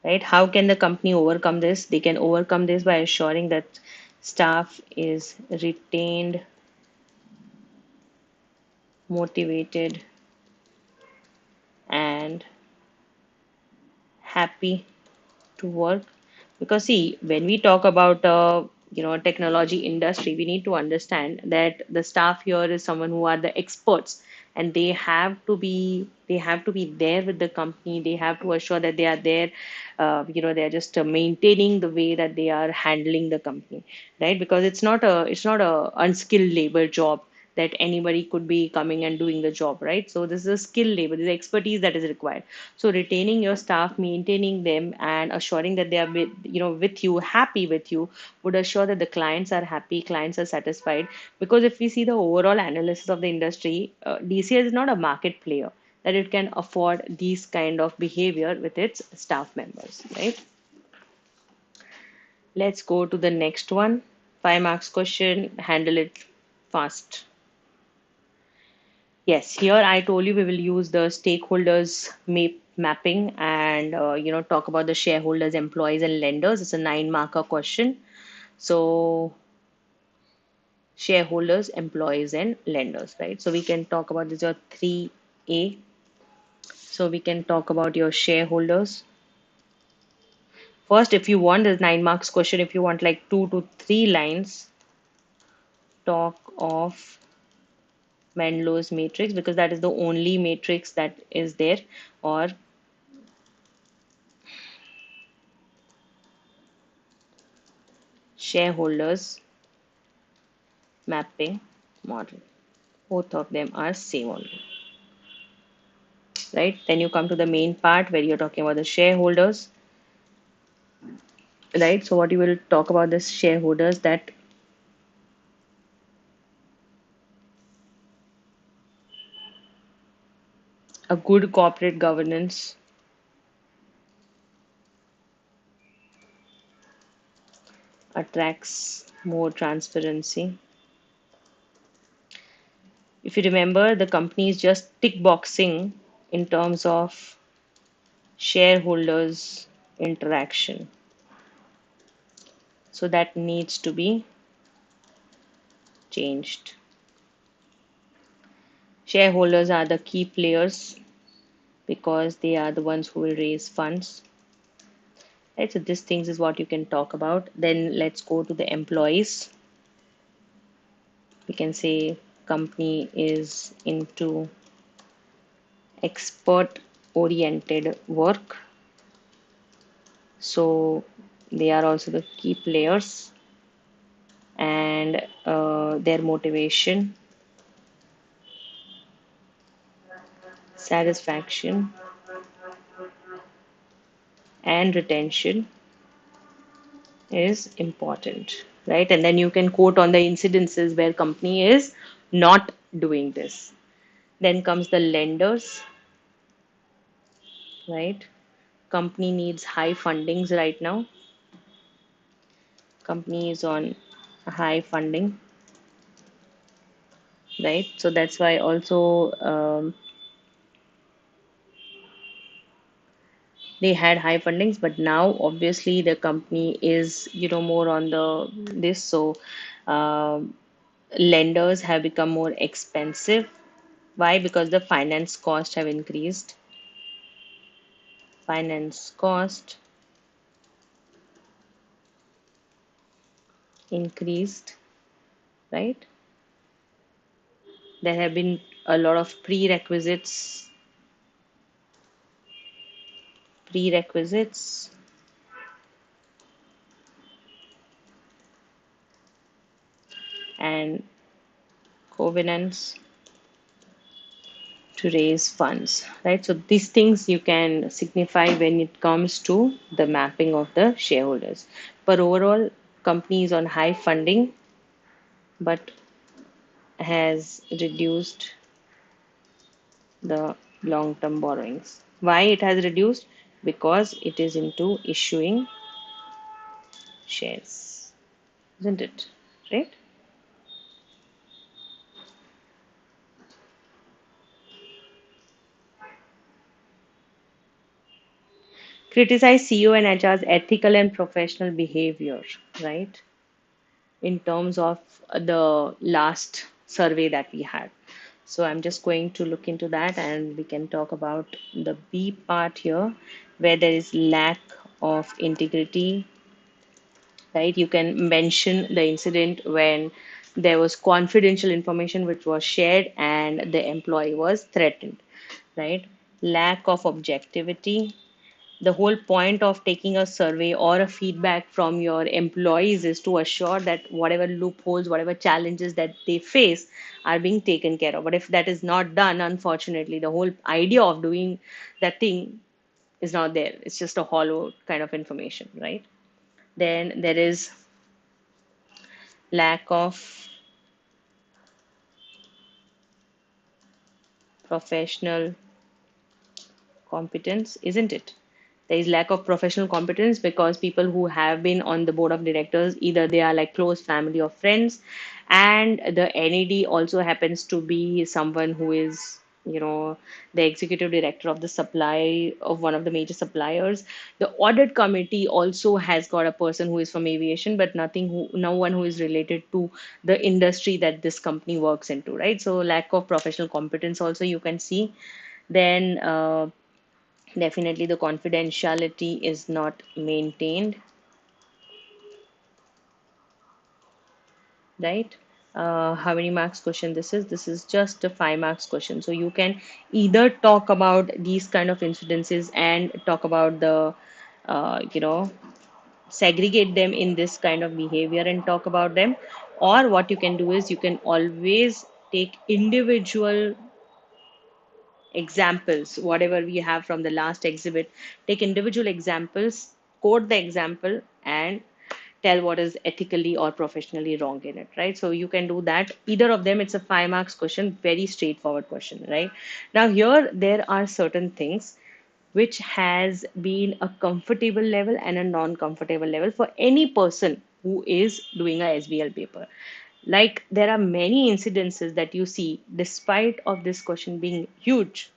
right? How can the company overcome this? They can overcome this by assuring that staff is retained, motivated, and happy to work. Because see, when we talk about technology industry, we need to understand that the staff here is someone who are the experts, and they have to be there with the company. They have to assure that they are there, they are just maintaining the way that they are handling the company, right? Because it's not a unskilled labor job that anybody could be coming and doing the job, right? So this is a skill labor, this is expertise that is required. So retaining your staff, maintaining them, and assuring that they are with you, happy with you, would assure that the clients are happy, clients are satisfied. Because if we see the overall analysis of the industry, DCS is not a market player that it can afford these kind of behavior with its staff members, right? Let's go to the next one. 5 marks question, handle it fast. Yes, here I told you we will use the stakeholders mapping and talk about the shareholders, employees, and lenders. It's a 9 marker question. So shareholders, employees, and lenders, right? So we can talk about this, your 3A. So we can talk about your shareholders. First, if you want this 9 marks question, if you want like 2 to 3 lines, talk of Menlo's matrix, because that is the only matrix that is there, or shareholders mapping model. Both of them are same only, right? Then you come to the main part where you're talking about the shareholders, right? So what you will talk about this shareholders, that a good corporate governance attracts more transparency, If you remember, the company is just tick boxing in terms of shareholders interaction. So that needs to be changed. Shareholders are the key players because they are the ones who will raise funds. Right, so these things is what you can talk about. Then let's go to the employees. We can say company is into expert oriented work. So they are also the key players, and their motivation, satisfaction, and retention is important, right? And then you can quote on the incidences where company is not doing this. Then comes the lenders, right? Company needs high fundings right now. Company is on high funding, right? So that's why also they had high fundings, but now obviously the company is more on the this. So um lenders have become more expensive. Why? Because the finance cost have increased. Finance cost increased, right? There have been a lot of prerequisites, and covenants to raise funds, right? So these things you can signify when it comes to the mapping of the shareholders. But overall, company is on high funding, but has reduced the long-term borrowings. Why it has reduced? Because it is into issuing shares, isn't it? Right? Criticize CEO and HR's ethical and professional behavior, right? In terms of the last survey that we had. So I'm just going to look into that and we can talk about the B part here, where there is lack of integrity, right? You can mention the incident when there was confidential information which was shared and the employee was threatened, right? Lack of objectivity. The whole point of taking a survey or a feedback from your employees is to assure that whatever loopholes, whatever challenges that they face are being taken care of. But if that is not done, unfortunately, the whole idea of doing that thing is not there. It's just a hollow kind of information, right? Then there is lack of professional competence, isn't it? There is lack of professional competence because people who have been on the board of directors, either they are like close family or friends, and the NED also happens to be someone who is, the executive director of the supply of one of the major suppliers. The audit committee also has got a person who is from aviation, but no one who is related to the industry that this company works into, right? So lack of professional competence also you can see. Then definitely the confidentiality is not maintained, right? How many marks question this is? This is just a 5 marks question. So you can either talk about these kind of incidences and talk about the, segregate them in this kind of behavior and talk about them. Or what you can do is you can always take individual examples, whatever we have from the last exhibit, take individual examples, quote the example, and tell what is ethically or professionally wrong in it, right? So you can do that. Either of them, it's a 5 marks question, very straightforward question, right? Now, here there are certain things which has been a comfortable level and a non comfortable level for any person who is doing a SBL paper. Like there are many incidences that you see, despite of this question being huge,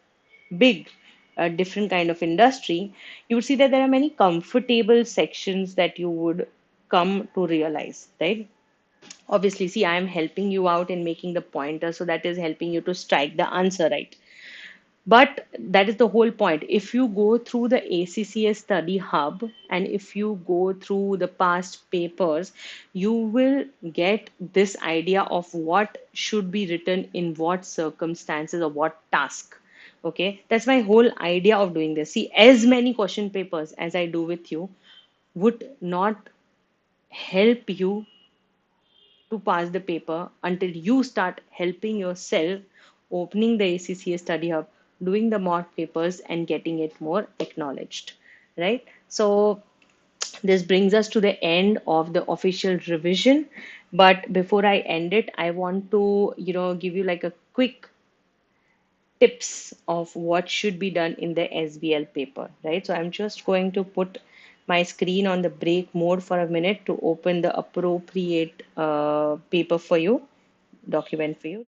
big, a different kind of industry, you would see that there are many comfortable sections that you would come to realize, right? Obviously, see, I am helping you out in making the pointer, so that is helping you to strike the answer right. But that is the whole point. If you go through the ACCA study hub and if you go through the past papers, you will get this idea of what should be written in what circumstances or what task. Okay, that's my whole idea of doing this. See, as many question papers as I do with you would not help you to pass the paper until you start helping yourself, opening the ACCA study hub, doing the mock papers, and getting it more acknowledged, right? So this brings us to the end of the official revision. But before I end it, I want to, give you like a quick tips of what should be done in the SBL paper, right? So I'm just going to put my screen on the break mode for a minute to open the appropriate paper for you, document for you.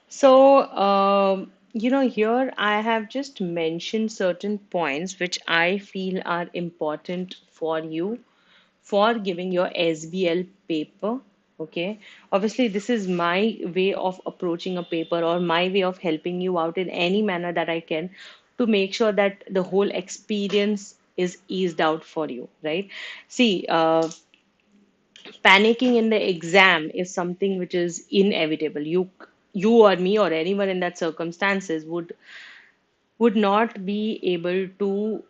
So, here I have just mentioned certain points which I feel are important for you for giving your SBL paper. Okay. Obviously, this is my way of approaching a paper or my way of helping you out in any manner that I can to make sure that the whole experience is eased out for you, right? See, panicking in the exam is something which is inevitable. You or me or anyone in that circumstances would not be able to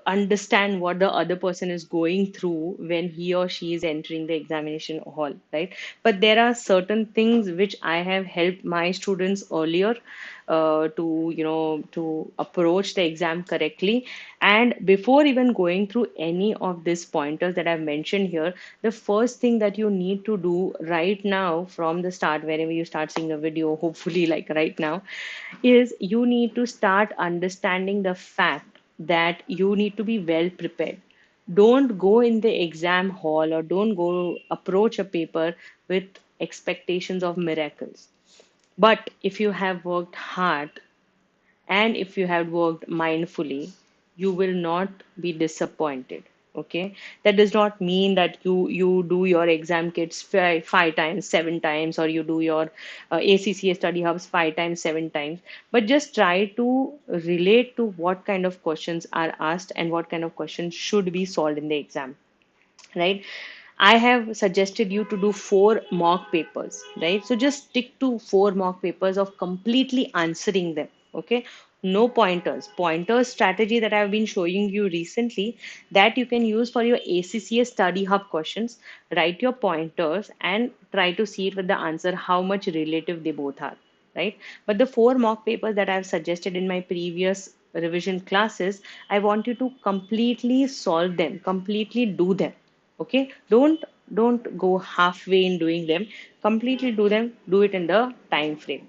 understand what the other person is going through when he or she is entering the examination hall, right? But there are certain things which I have helped my students earlier to approach the exam correctly. And before even going through any of these pointers that I've mentioned here, the first thing that you need to do right now from the start, whenever you start seeing a video, hopefully like right now, is you need to start understanding the fact that you need to be well prepared. Don't go in the exam hall or don't go approach a paper with expectations of miracles. But if you have worked hard and if you have worked mindfully, you will not be disappointed. Okay, that does not mean that you do your exam kits five times, seven times, or you do your ACCA study hubs five times, seven times. But just try to relate to what kind of questions are asked and what kind of questions should be solved in the exam, right? I have suggested you to do four mock papers, right? So just stick to four mock papers of completely answering them, okay? No pointers. Pointers strategy that I've been showing you recently that you can use for your ACCA study hub questions. Write your pointers and try to see it with the answer how much relative they both are, right? But the four mock papers that I've suggested in my previous revision classes, I want you to completely solve them, completely do them. Okay, don't go halfway in doing them. Completely do them, do it in the time frame.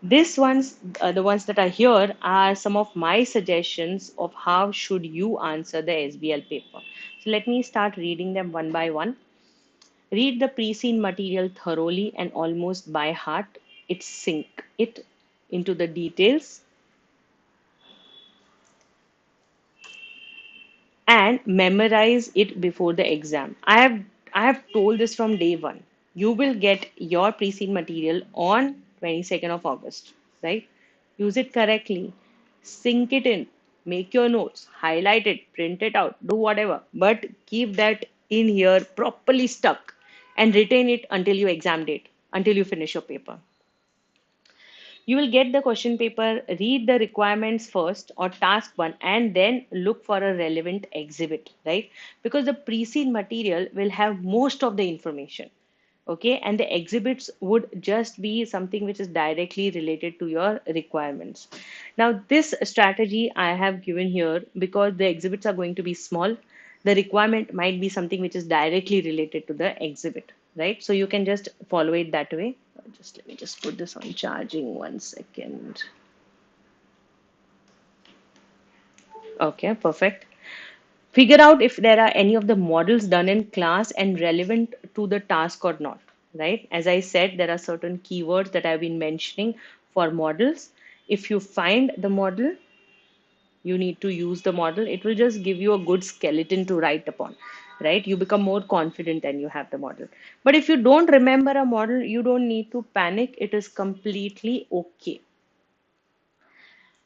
This ones, the ones that are here, are some of my suggestions of how should you answer the SBL paper. So let me start reading them one by one. Read the pre-seen material thoroughly and almost by heart. It sink it into the details and memorize it before the exam. I have told this from day one. You will get your pre-seen material on 22nd of August, right? Use it correctly, sink it in, make your notes, highlight it, print it out, do whatever, but keep that in here properly stuck and retain it until your exam date, until you finish your paper. You will get the question paper, read the requirements first or task one, and then look for a relevant exhibit, right? Because the pre-seen material will have most of the information. Okay, and the exhibits would just be something which is directly related to your requirements. Now, this strategy I have given here because the exhibits are going to be small. The requirement might be something which is directly related to the exhibit, right? So you can just follow it that way. Just let me just put this on charging 1 second. Okay, perfect. Figure out if there are any of the models done in class and relevant to the task or not, right? As I said, there are certain keywords that I've been mentioning for models. If you find the model, you need to use the model. It will just give you a good skeleton to write upon, right? You become more confident and you have the model. But if you don't remember a model, you don't need to panic. It is completely okay.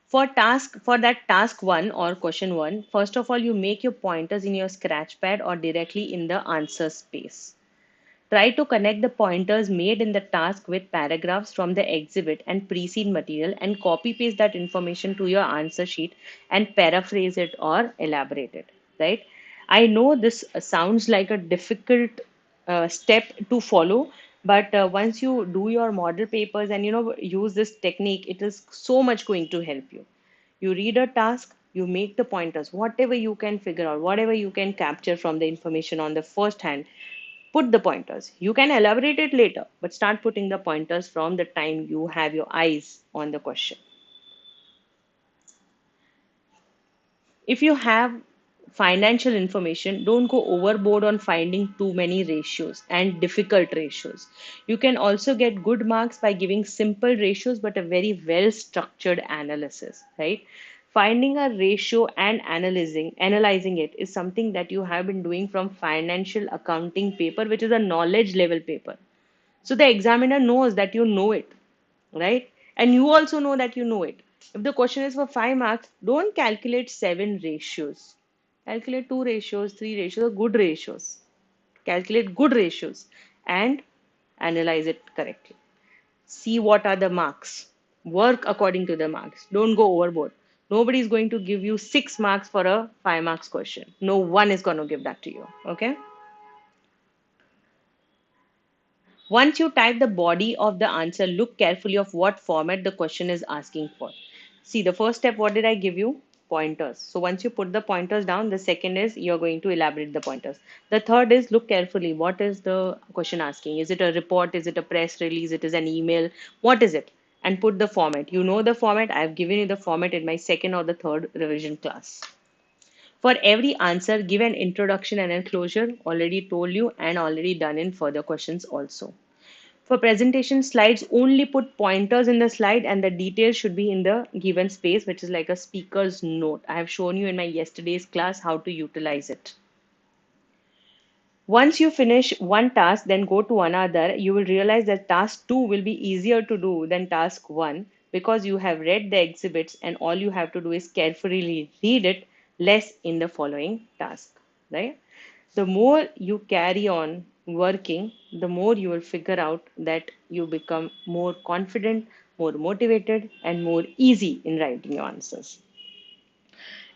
For that task one or question one, first of all, you make your pointers in your scratch pad or directly in the answer space. Try to connect the pointers made in the task with paragraphs from the exhibit and precede material and copy paste that information to your answer sheet and paraphrase it or elaborate it, right? I know this sounds like a difficult step to follow, but once you do your model papers and use this technique, it is so much going to help you. You read a task, you make the pointers, whatever you can figure out, whatever you can capture from the information on the first hand, put the pointers. You can elaborate it later, but start putting the pointers from the time you have your eyes on the question. If you have financial information, don't go overboard on finding too many ratios and difficult ratios. You can also get good marks by giving simple ratios but a very well structured analysis, right? Finding a ratio and analyzing it is something that you have been doing from financial accounting paper, which is a knowledge level paper. So the examiner knows that you know it, right? And you also know that you know it. If the question is for 5 marks, don't calculate 7 ratios. Calculate 2 ratios, 3 ratios, or good ratios. Calculate good ratios and analyze it correctly. See what are the marks. Work according to the marks. Don't go overboard. Nobody is going to give you 6 marks for a 5 marks question. No one is going to give that to you. Okay. Once you type the body of the answer, look carefully of what format the question is asking for. See, the first step, what did I give you? Pointers. So once you put the pointers down, the second is you're going to elaborate the pointers. The third is look carefully. What is the question asking? Is it a report? Is it a press release? It is an email? What is it? And put the format. You know the format. I've given you the format in my second or the third revision class. For every answer, give an introduction and a closure. Already told you and already done in further questions also. For presentation slides, only put pointers in the slide and the details should be in the given space, which is like a speaker's note. I have shown you in my yesterday's class how to utilize it. Once you finish one task, then go to another, you will realize that task 2 will be easier to do than task 1 because you have read the exhibits and all you have to do is carefully read it, less in the following task, right? The more you carry on working, the more you will figure out that you become more confident, more motivated, and more easy in writing your answers.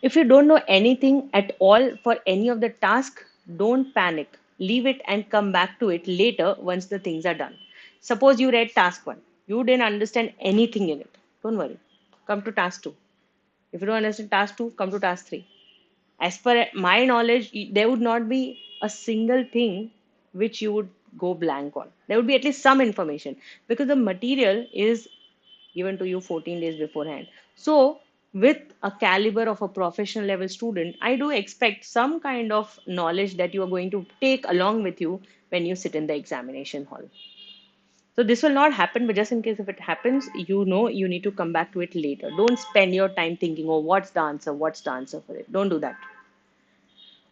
If you don't know anything at all for any of the task, don't panic. Leave it and come back to it later once the things are done. Suppose you read task 1. You didn't understand anything in it. Don't worry. Come to task 2. If you don't understand task 2, come to task 3. As per my knowledge, there would not be a single thing which you would go blank on. There would be at least some information because the material is given to you 14 days beforehand. So, with a caliber of a professional level student, I do expect some kind of knowledge that you are going to take along with you when you sit in the examination hall. So this will not happen, but just in case if it happens, you know you need to come back to it later. Don't spend your time thinking, oh, what's the answer? What's the answer for it? Don't do that.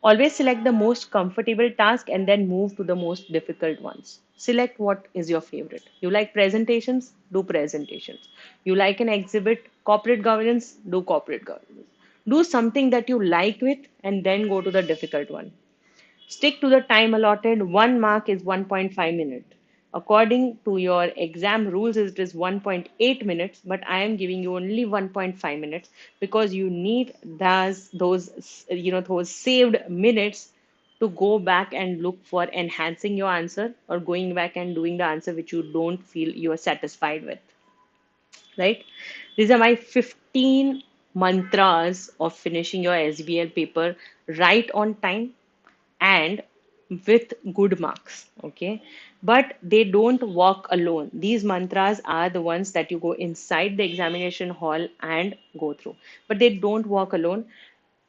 Always select the most comfortable task and then move to the most difficult ones. Select what is your favorite. You like presentations? Do presentations. You like an exhibit, corporate governance? Do corporate governance. Do something that you like with and then go to the difficult one. Stick to the time allotted. 1 mark is 1.5 minutes. According to your exam rules, it is 1.8 minutes, but I am giving you only 1.5 minutes because you need those saved minutes to go back and look for enhancing your answer or going back and doing the answer which you don't feel you are satisfied with. Right? These are my 15 mantras of finishing your SBL paper right on time and with good marks. Okay, but they don't walk alone. These mantras are the ones that you go inside the examination hall and go through, but they don't walk alone.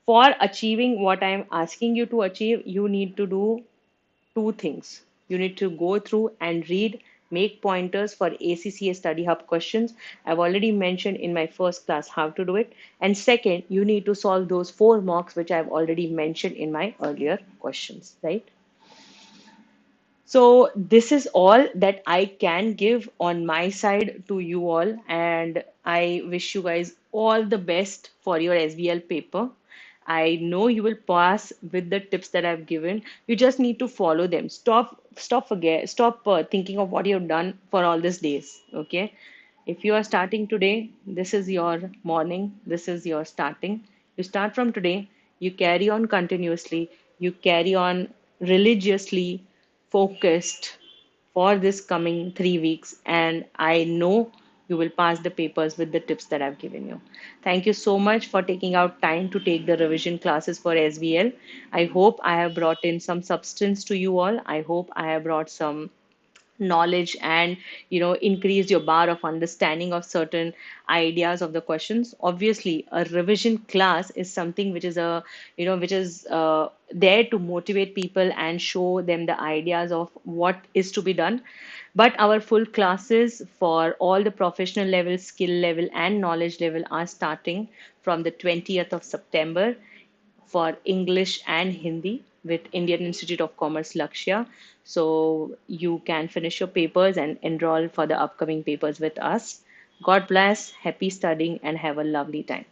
For achieving what I'm asking you to achieve, you need to do two things. You need to go through and read, make pointers for ACCA Study Hub questions. I've already mentioned in my first class how to do it. And second, you need to solve those 4 mocks, which I've already mentioned in my earlier questions, right? So this is all that I can give on my side to you all, and I wish you guys all the best for your SBL paper. I know you will pass with the tips that I've given. You just need to follow them. Stop thinking of what you've done for all these days. Okay, if you are starting today, this is your morning. This is your starting. You start from today. You carry on continuously. You carry on religiously focused for this coming 3 weeks, and I know you will pass the papers with the tips that I've given you. Thank you so much for taking out time to take the revision classes for SBL. I hope I have brought in some substance to you all. I hope I have brought some knowledge and increase your bar of understanding of certain ideas of the questions. Obviously a revision class is something which is there to motivate people and show them the ideas of what is to be done, but our full classes for all the professional level, skill level and knowledge level are starting from the 20th of September for English and Hindi with Indian Institute of Commerce Lakshya. So you can finish your papers and enroll for the upcoming papers with us. God bless, happy studying, and have a lovely time.